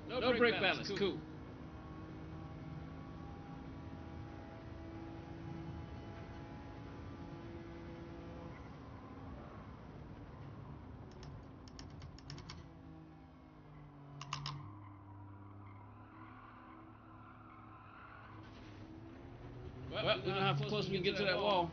No brake balance. Cool. Well, we don't know how close we can get to that wall.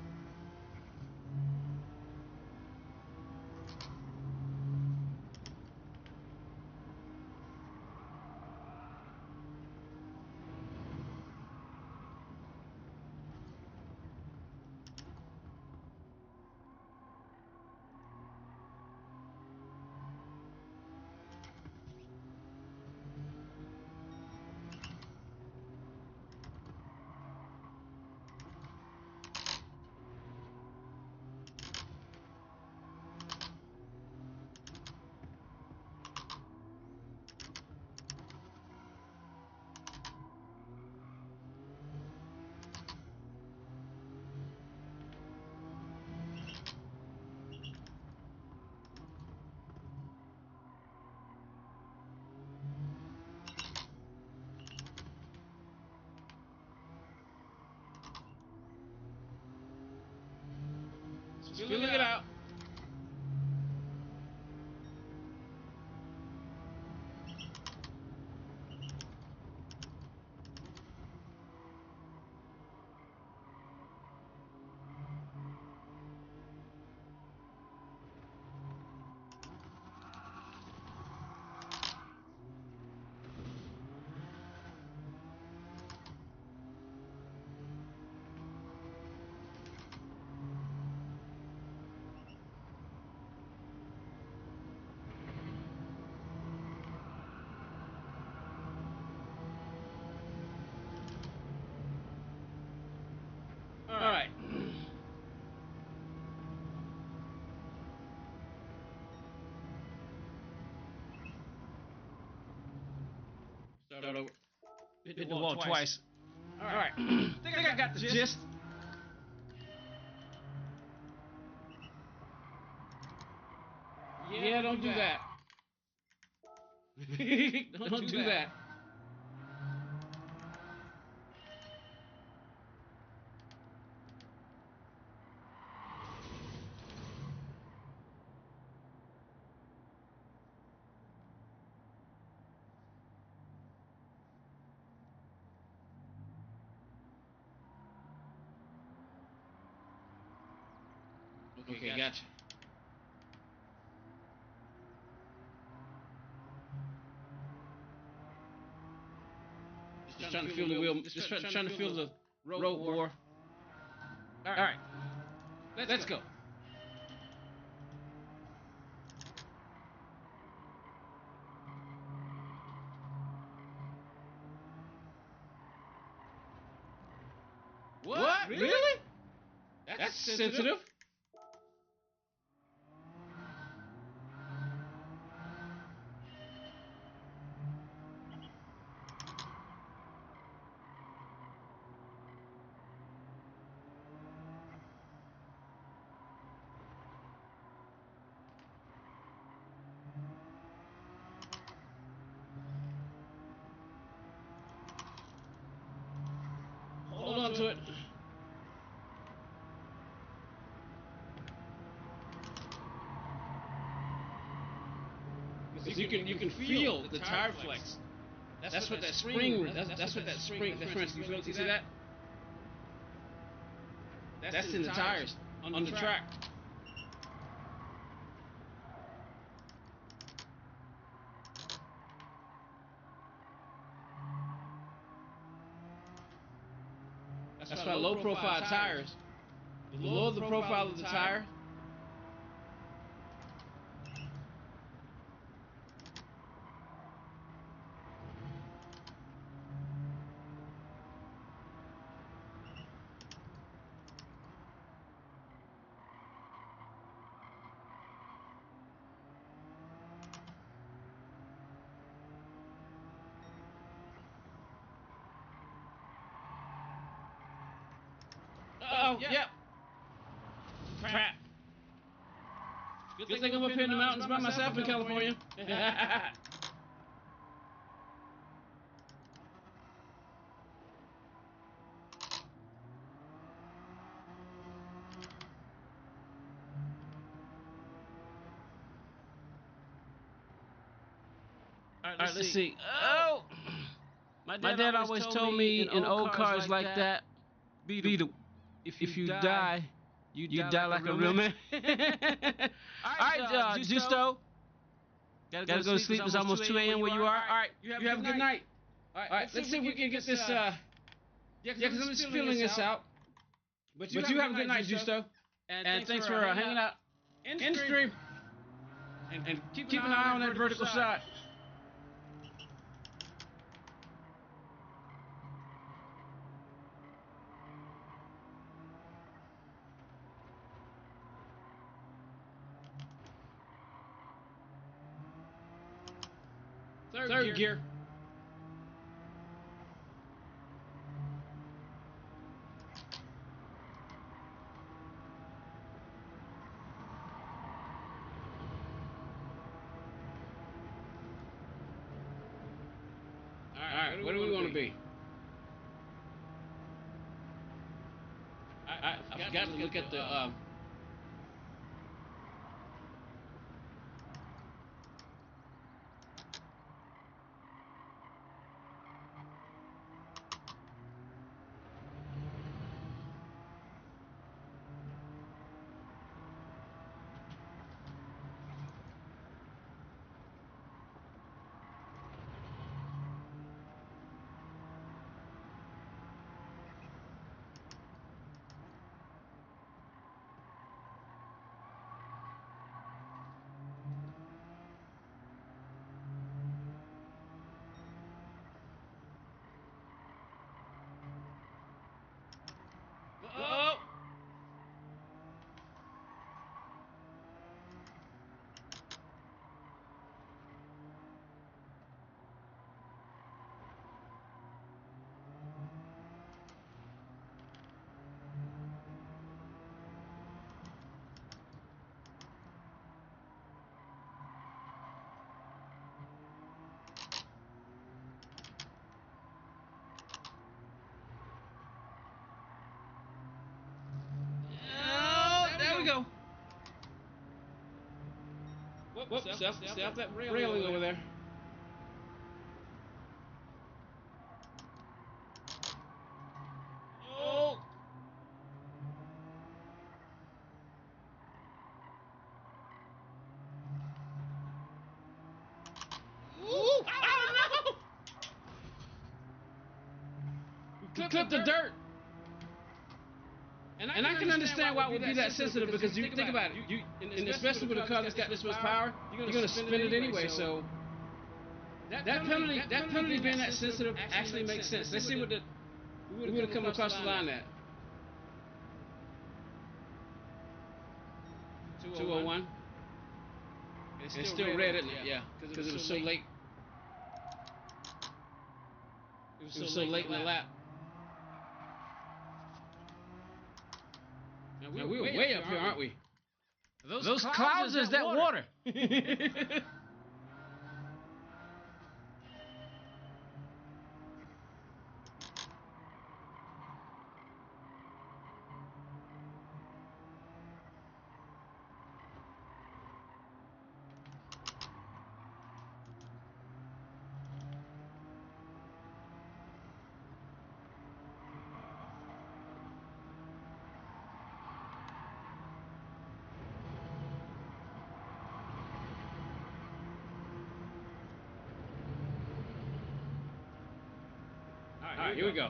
over. Hit the wall twice. All right. I think I got the gist. Yeah, don't do that. Don't do that. Okay, gotcha. Just trying to feel the wheel. Just trying to feel the road more. All right. Let's go. What? Really? That's sensitive. Hold on to it. Because you can feel the tire flex. That's what that spring. That's what that spring difference. You feel? You see that? That's in the tires on the track. That's why low profile tires. The lower the profile of the tire, oh, yep. Crap. Good thing I'm up here in the mountains by myself in California. All right, let's see. Oh! My dad always told me in old cars like that, Beetle, if you die, you die like a real man. All right, Justo. Gotta go to sleep. It's almost 2 a.m. where you are. All right, you have a good night. All right, let's see if we can get this. Yeah, because I'm just feeling this out. But you have a good night, Justo. And thanks for hanging out in stream. And keep an eye on that vertical shot. Third gear. All right, where do we want to be? I forgot to look at the. Whoop, stay off that railing over there. Oh! Ooh! Oh, no! We clipped the dirt. And I can understand why it would be that sensitive because you think about it. And especially with a car that's got this much power, you're gonna spin it anyway. So that penalty being that sensitive actually makes sense. Let's see what we would have come across the line at. 201. It's still red, isn't it? Yeah, because it was so late. It was so late in the lap. Now, we were way up here, aren't we? Those clouds is that water. All right, here we go.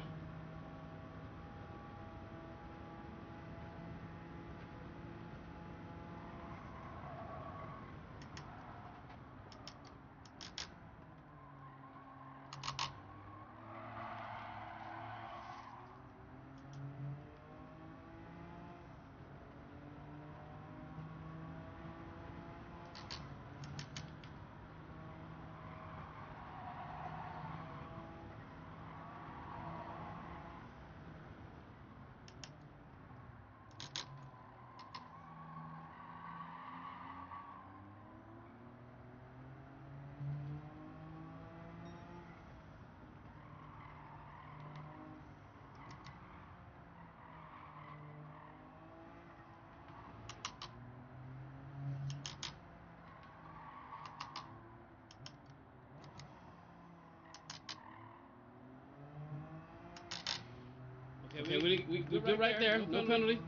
Okay, we good right there. No penalty.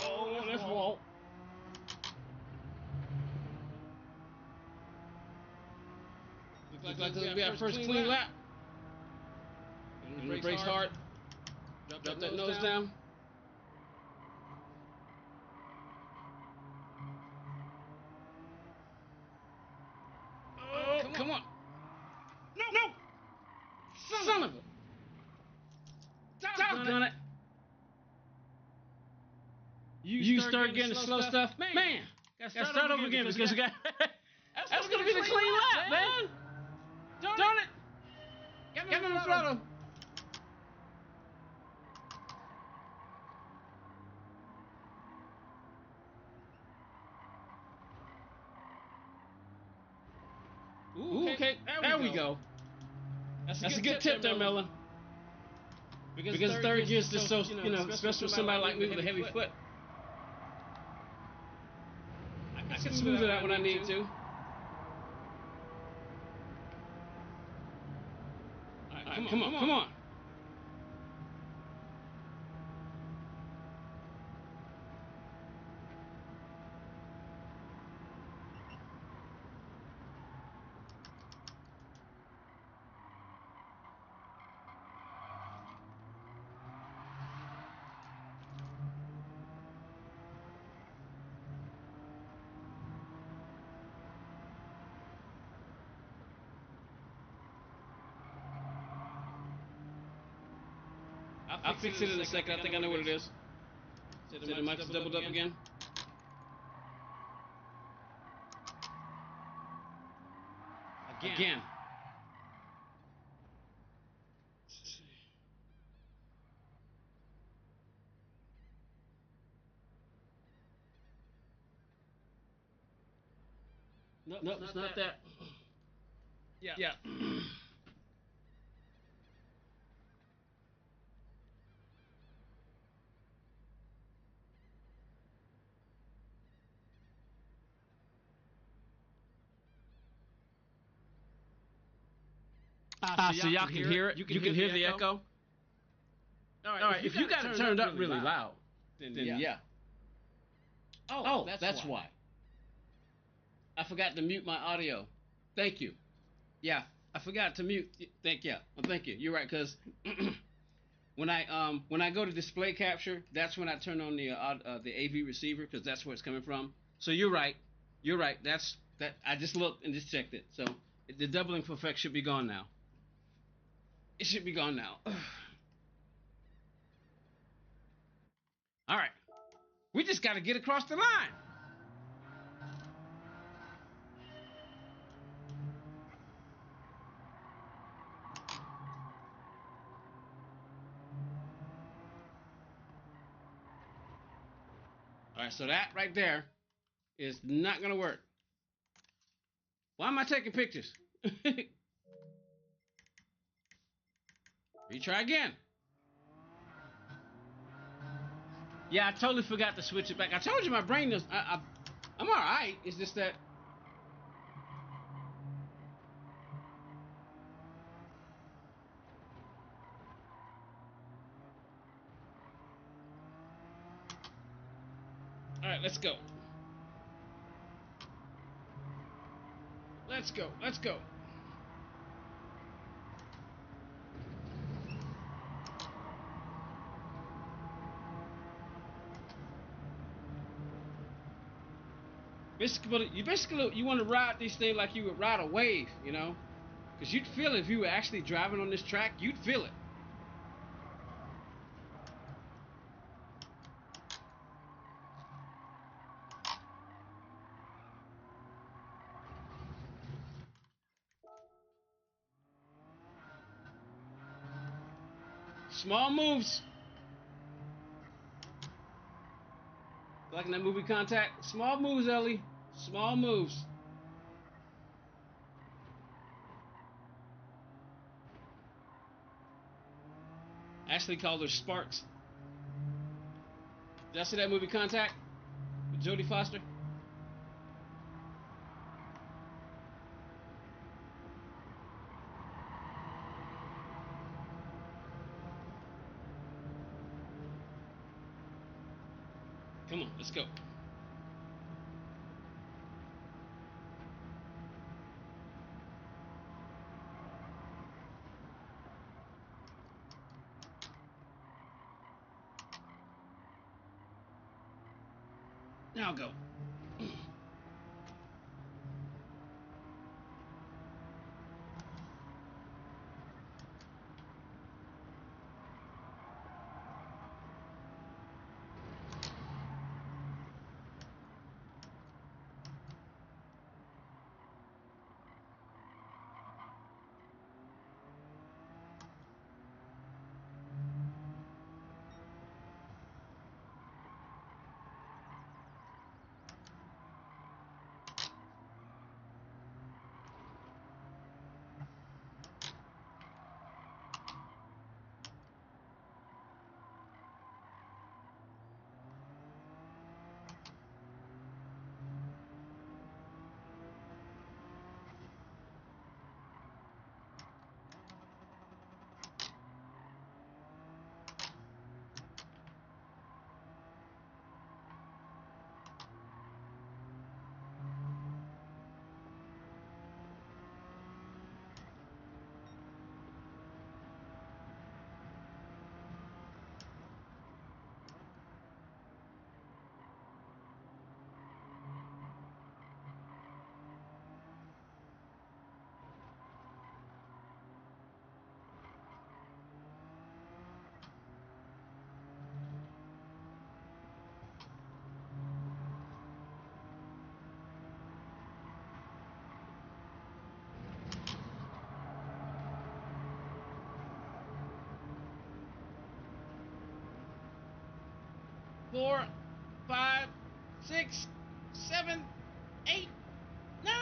Oh, that's wall. Looks like this will be our first clean lap. And the brakes hard. Drop that nose down. Oh, come on. No! Son of a... Doggone it. You start getting the slow stuff. Man, gotta start over again because we got... That's gonna be the clean lap, man. Darn it. Get me the throttle. Ooh, okay, there we go. That's a good tip there, Melon. Because third gear is just so, especially for somebody like me with a heavy foot. I can smooth it out when I need to. All right, come on. I'll fix it in a second. I think I know what it is. Say the mic's doubled up again. Again. Nope, it's not that. Yeah. So y'all can hear it. You can hear the echo. All right. If you got it turned up really loud, then yeah. Oh, that's why. I forgot to mute my audio. Thank you. Yeah, I forgot to mute. Thank you. You're right, cause when I go to display capture, that's when I turn on the AV receiver, because that's where it's coming from. So you're right. That's that. I just looked and just checked it. So the doubling effect should be gone now. It should be gone now. All right. We just got to get across the line. All right, so that right there is not going to work. Why am I taking pictures? Retry again. Yeah, I totally forgot to switch it back. I told you my brain is. I'm all right. It's just that. All right, let's go. Let's go. Basically, you want to ride this thing like you would ride a wave, you know? Because you'd feel it if you were actually driving on this track. You'd feel it. Small moves. Like in that movie Contact. Small moves, Ellie. Small moves. Ashley called her Sparks. Did I see that movie Contact with Jodie Foster? Come on, let's go. Now go. Four, five, six, seven, eight, nine.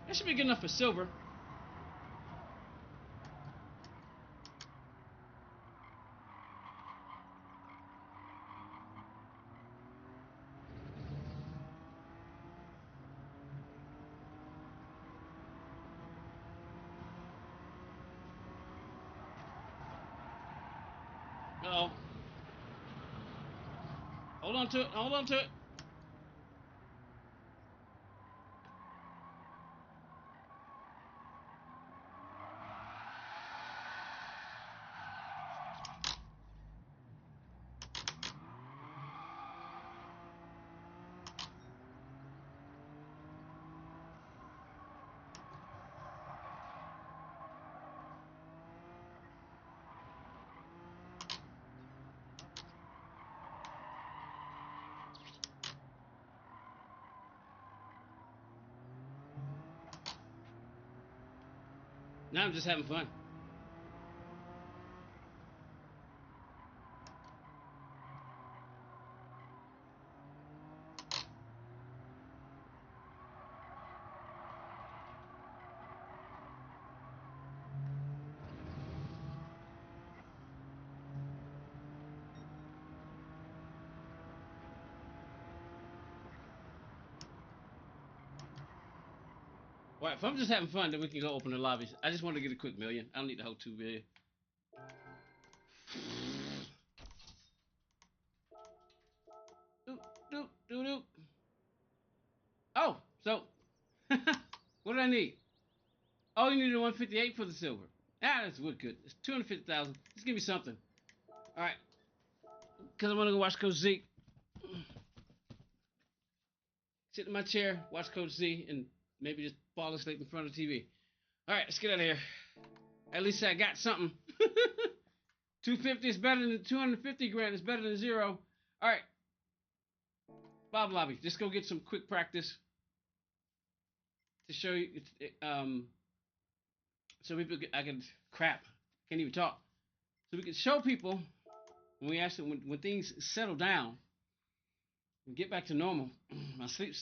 That should be good enough for silver. Uh-oh. Hold on to it. Hold on to it. Now I'm just having fun. Well, if I'm just having fun, then we can go open the lobbies. I just want to get a quick million. I don't need the whole 2 million. Doop, doop, doop, doop. Oh, so what did I need? Oh, you needed 158 for the silver. Ah, that's good. It's 250,000. Just give me something. All right, because I want to go watch Coach Z. Sit in my chair, watch Coach Z, and maybe just fall asleep in front of the TV. All right, let's get out of here. At least I got something. 250 is better than 250 grand. It's better than 0. All right, Bob Lobby. Just go get some quick practice to show you. So people, I can crap. Can't even talk. So we can show people when we actually when things settle down and get back to normal. My sleep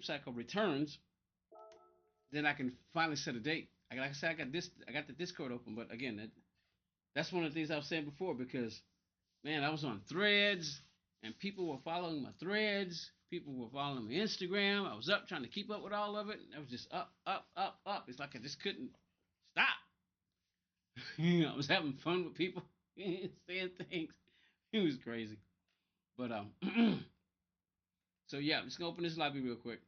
cycle returns. Then I can finally set a date. Like I said, I got the Discord open, but again, that's one of the things I was saying before because man, I was on threads and people were following my threads. People were following my Instagram. I was up trying to keep up with all of it. I was just up, up, up, up. It's like I just couldn't stop. I was having fun with people, saying things. It was crazy. But so yeah, I'm just gonna open this lobby real quick.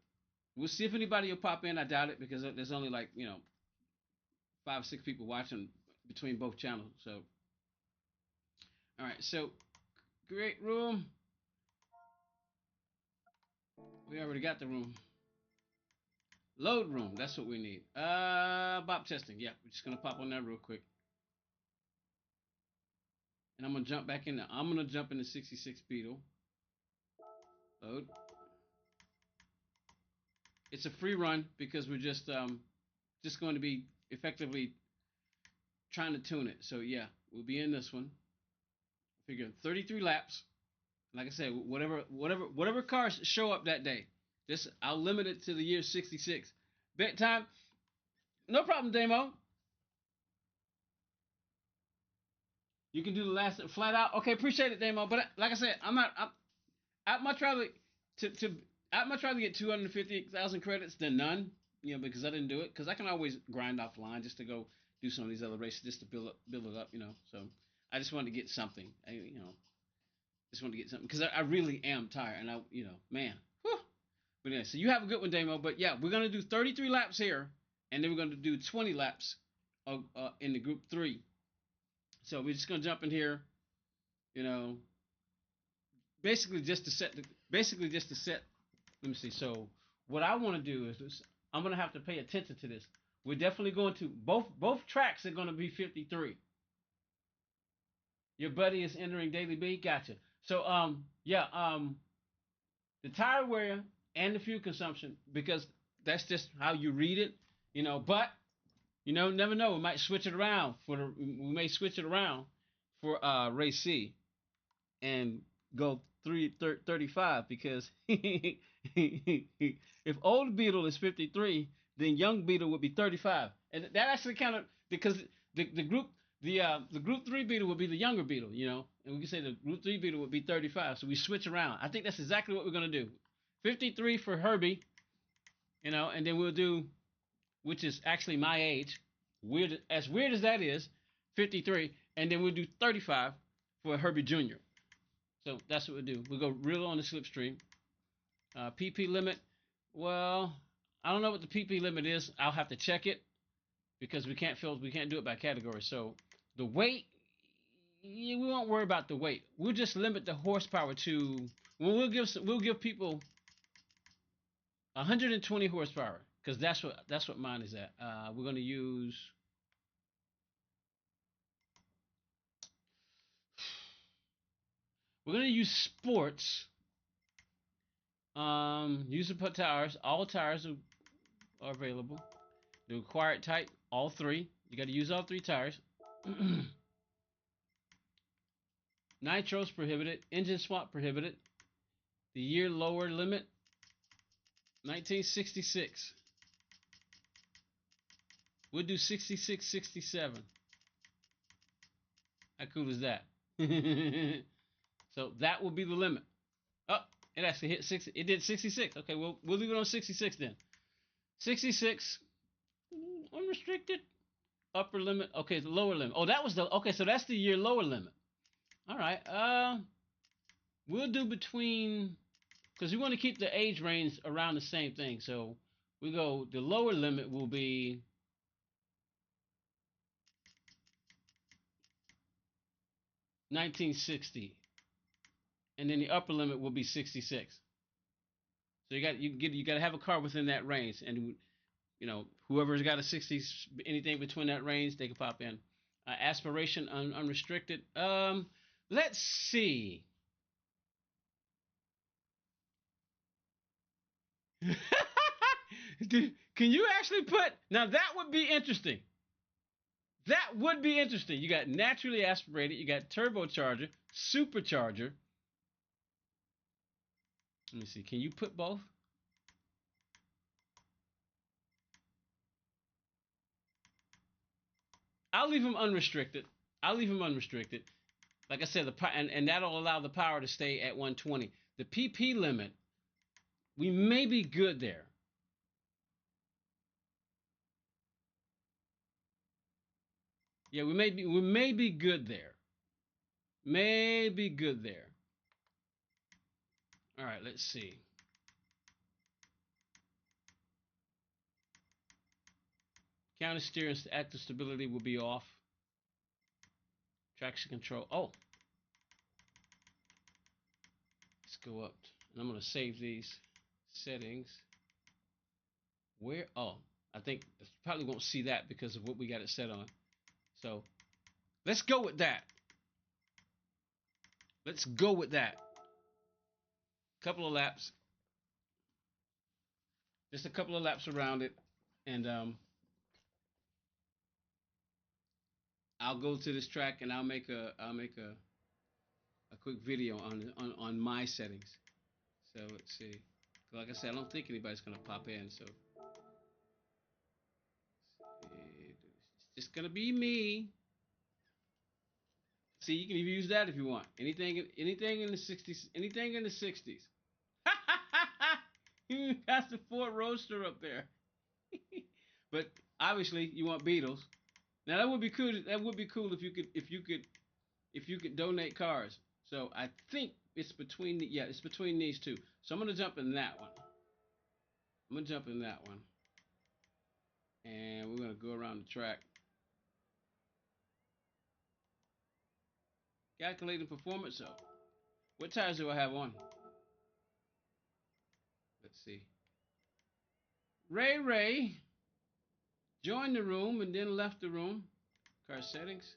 We'll see if anybody will pop in. I doubt it because there's only like 5 or 6 people watching between both channels. So all right, so create room. We already got the room. Load room. That's what we need. Bop testing. Yeah, we're just gonna pop on that real quick. And I'm gonna jump back in. I'm gonna jump in the 66 Beetle. Load. It's a free run because we're just going to be effectively trying to tune it. So yeah, we'll be in this one. Figure 33 laps. Like I said, whatever cars show up that day, just I'll limit it to the year 66. Bet time, no problem, Damo. You can do the last flat out. Okay, appreciate it, Damo. But like I said, I'd much rather to I'd much rather get 250,000 credits than none. Because I didn't do it. Because I can always grind offline just to go do some of these other races just to build it up. So I just wanted to get something. Just wanted to get something because I really am tired and man. Whew. But yeah, so you have a good one, Damo. But yeah, we're gonna do 33 laps here, and then we're gonna do 20 laps in the group 3. So we're just gonna jump in here, you know, basically just to set. Let me see. So what I want to do is I'm gonna have to pay attention to this. We're definitely going to both tracks are gonna be 53. Your buddy is entering daily B. Gotcha. So yeah the tire wear and the fuel consumption because that's just how you read it. But never know. We might switch it around we may switch it around for race C and go 35 because if old Beetle is 53, then young Beetle would be 35, and that actually kind of because the group 3 Beetle would be the younger Beetle, and we can say the group 3 Beetle would be 35, so we switch around. I think that's exactly what we're gonna do. 53 for Herbie, and then we'll do, which is actually my age, weird as that is, 53, and then we'll do 35 for Herbie Jr. So that's what we do. We go real on the slipstream. PP limit. Well, I don't know what the PP limit is. I'll have to check it because we can't do it by category. So the weight, we won't worry about the weight. We'll just limit the horsepower to. We'll give people 120 horsepower because that's what mine is at. We're gonna use. We're gonna use sports. Use the tires. All tires are available. The required type, all three. You got to use all three tires. Nitros prohibited. Engine swap prohibited. The year lower limit, 1966. We'll do 66, 67. How cool is that? So that will be the limit. Oh, it actually hit 60. It did 66. Okay, we'll leave it on 66 then. 66, unrestricted. Upper limit. Okay, the lower limit. Oh, that was the. Okay, so that's the year lower limit. All right. We'll do between, because we want to keep the age range around the same thing. So we go. The lower limit will be 1960, and then the upper limit will be 66. So you got to have a car within that range, and whoever's got a 60, anything between that range, they can pop in. Aspiration unrestricted. Let's see. Can you actually put, now that would be interesting. That would be interesting. You got naturally aspirated, you got turbocharger, supercharger. Let me see. Can you put both? I'll leave them unrestricted. Like I said, and that'll allow the power to stay at 120. The PP limit, we may be good there. Yeah, we may be good there. May be good there. All right, let's see. Counter steering active stability will be off. Traction control. Oh. Let's go up. And I'm going to save these settings. Where? Oh, I think probably won't see that because of what we got it set on. So let's go with that. Let's go with that. Couple of laps. Just a couple of laps around it. And I'll go to this track and I'll make a quick video on my settings. So let's see. Like I said, I don't think anybody's gonna pop in. So it's just gonna be me. See, you can even use that if you want. Anything in the 60s. Anything in the 60s. You got the Ford Roadster up there. But obviously, you want Beetles. Now that would be cool. That would be cool if you could donate cars. So I think it's between it's between these two. So I'm gonna jump in that one. And we're gonna go around the track. Calculating performance. So what tires do I have on? Let's see. Ray joined the room and then left the room. Car settings.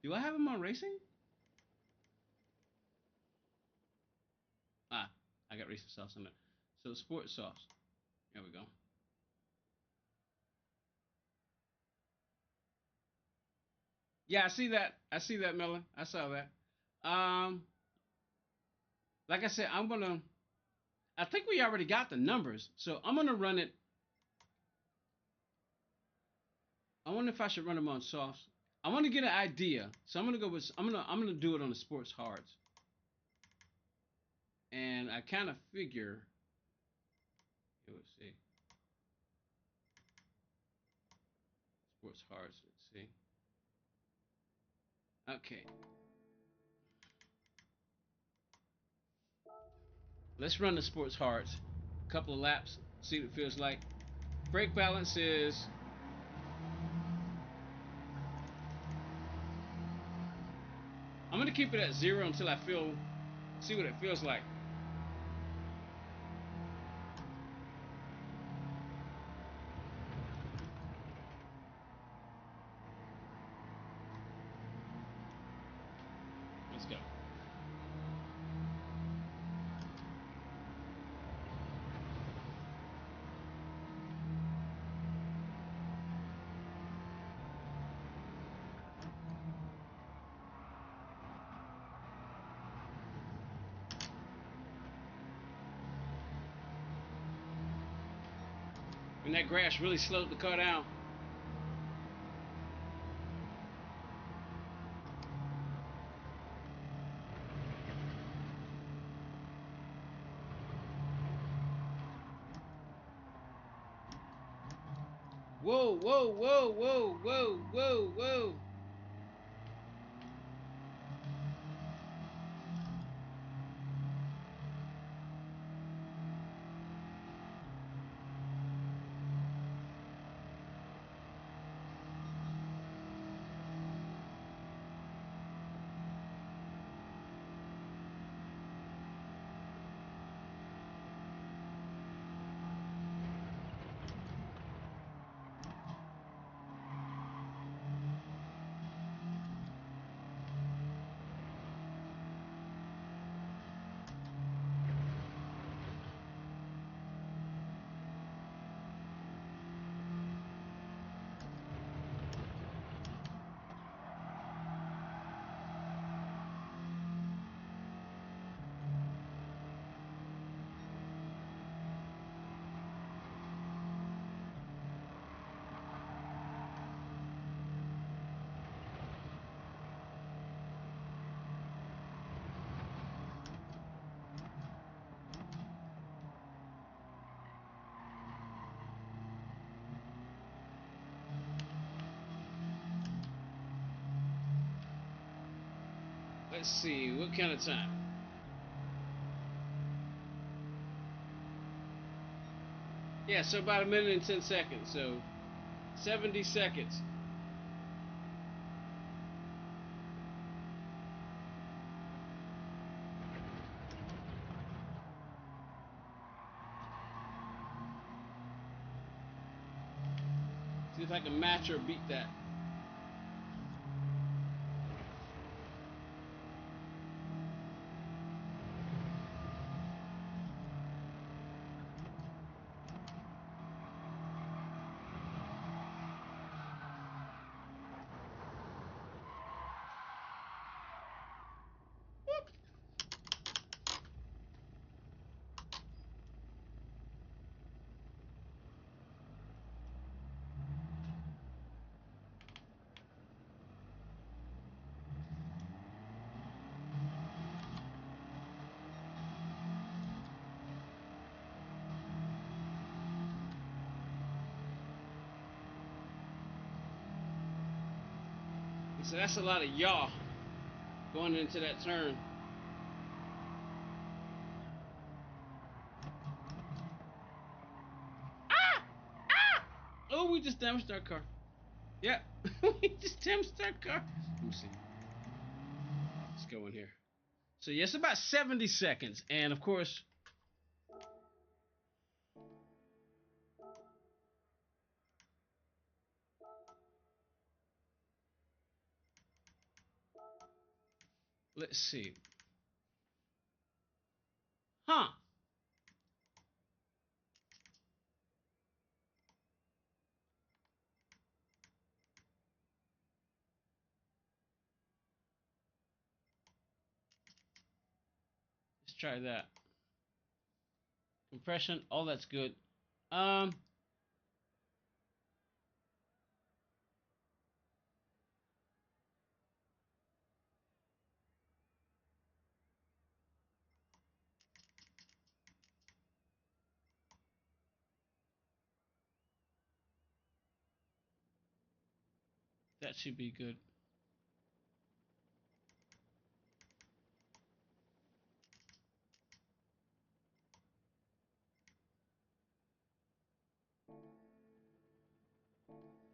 Do I have him on racing? Ah, I got racing sauce on it. So sport sauce. There we go. Yeah, I see that. Miller. I saw that. Like I said, I think we already got the numbers, so I'm gonna run it. I wonder if I should run them on softs. I want to get an idea, so I'm gonna do it on the sports hards. And I kind of figure. Let's see. Sports hards. Let's see. Okay. Let's run the sports hards. A couple of laps, see what it feels like. Brake balance is... I'm gonna keep it at 0 until I see what it feels like. Let's go. And that grass really slowed the car down. Whoa, whoa, whoa, whoa, whoa, whoa, whoa. Let's see, what kind of time? Yeah, so about 1 minute and 10 seconds, so 70 seconds. See if I can match or beat that. So that's a lot of yaw going into that turn. Ah! Ah! Oh, we just damaged our car. Yep, we just damaged our car. Let me see. Let's go in here. So yes, about 70 seconds, and of course, let's see. Huh? Let's try that. Compression, all that's good. That should be good.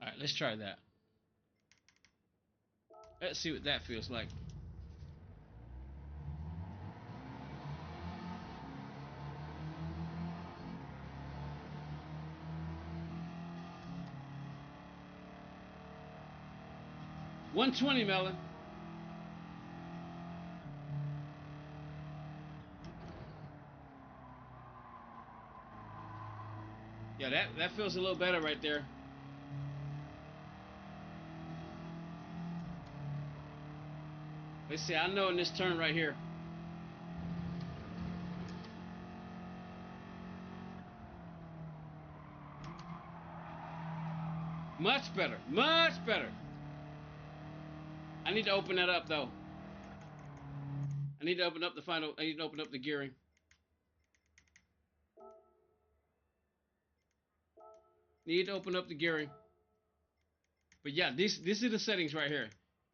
All right, let's try that. Let's see what that feels like. $120, Melon. Yeah, that feels a little better right there. Let's see, I know in this turn right here. Much better, much better. I need to open that up though. I need to open up the final, I need to open up the gearing. Need to open up the gearing. But yeah, these are the settings right here.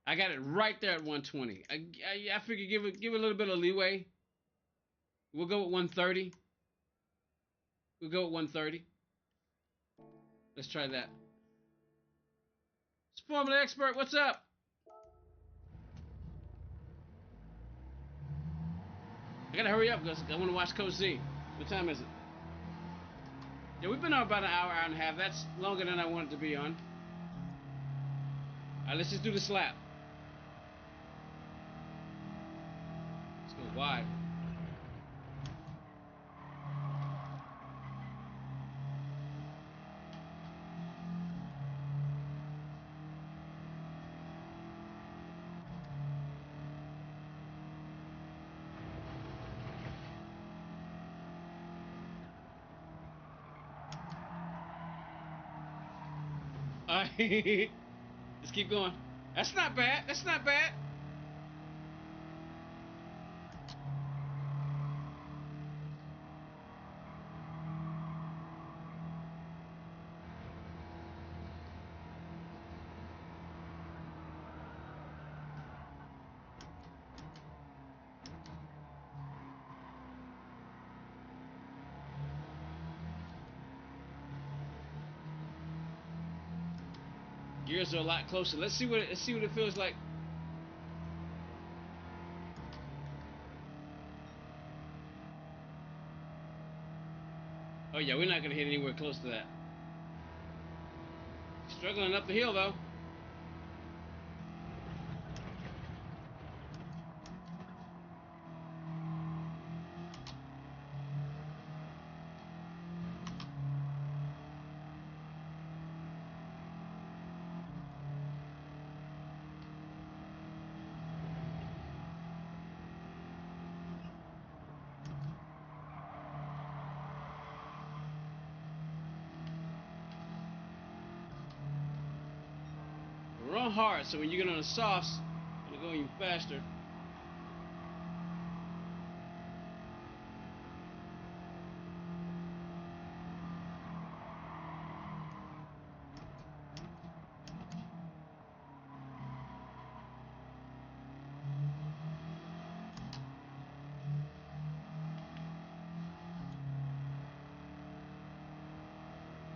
I got it right there at 120. I figure give it a little bit of leeway. We'll go with 130. We'll go with 130. Let's try that. It's Formula Expert, what's up? I gotta hurry up because I want to watch Coach Z. What time is it? Yeah, we've been on about an hour, hour and a half. That's longer than I wanted to be on. All right, let's just do the slap. Let's go wide. All right, let's keep going. That's not bad. That's not bad. Gears are a lot closer. Let's see what it feels like. Oh yeah, we're not gonna hit anywhere close to that. Struggling up the hill though. We're on hard, so when you get on the softs, it'll go even faster.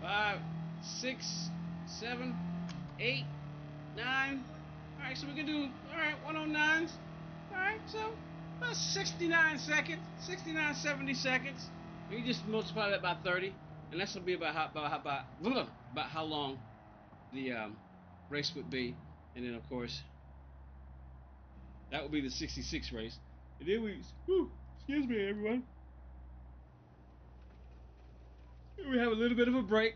Five, 6, 7, 8, 9. All right, so we can do 109s. All right, so about 69 seconds, 69, 70 seconds. We just multiply that by 30, and that's gonna be about how long the race would be, and then of course that would be the 66 race. And then excuse me, everyone. We have a little bit of a break.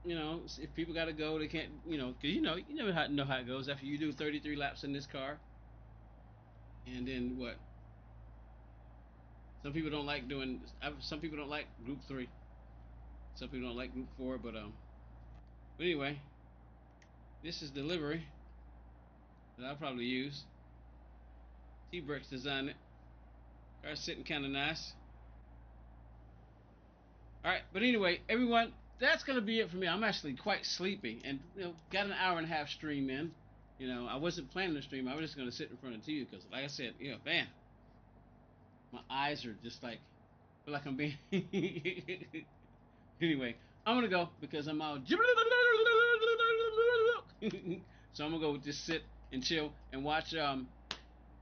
You know, if people got to go, they can't. You know, because you never know how it goes after you do 33 laps in this car, and then what? Some people don't like doing. Some people don't like Group 3. Some people don't like Group 4. But anyway, this is the livery that I'll probably use. T-Brex designed it. Car's sitting kind of nice. All right, but anyway, everyone, that's gonna be it for me. I'm actually quite sleepy, and got an hour and a half stream in. I wasn't planning to stream. I was just gonna sit in front of the TV because, like I said, man, my eyes are just like feel like I'm being. Anyway, I'm gonna go because I'm all. So I'm gonna go just sit and chill and watch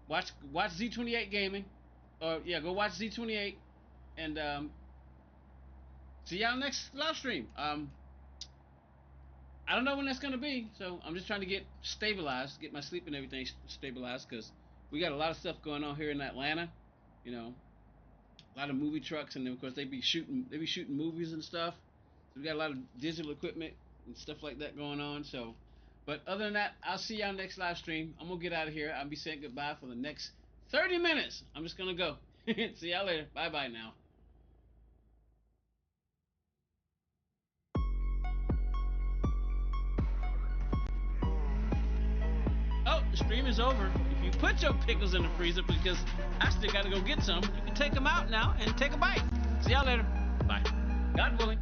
Z28 Gaming, or yeah, go watch Z28, and see y'all next live stream. I don't know when that's gonna be, so I'm just trying to get stabilized, get my sleep and everything stabilized, because we got a lot of stuff going on here in Atlanta. You know, a lot of movie trucks, and then of course they be shooting movies and stuff. So we got a lot of digital equipment and stuff like that going on. So, but other than that, I'll see y'all next live stream. I'm gonna get out of here. I'll be saying goodbye for the next 30 minutes. I'm just gonna go. See y'all later. Bye bye now. Oh, the stream is over. If you put your pickles in the freezer, because I still gotta go get some, you can take them out now and take a bite. See y'all later. Bye. God willing.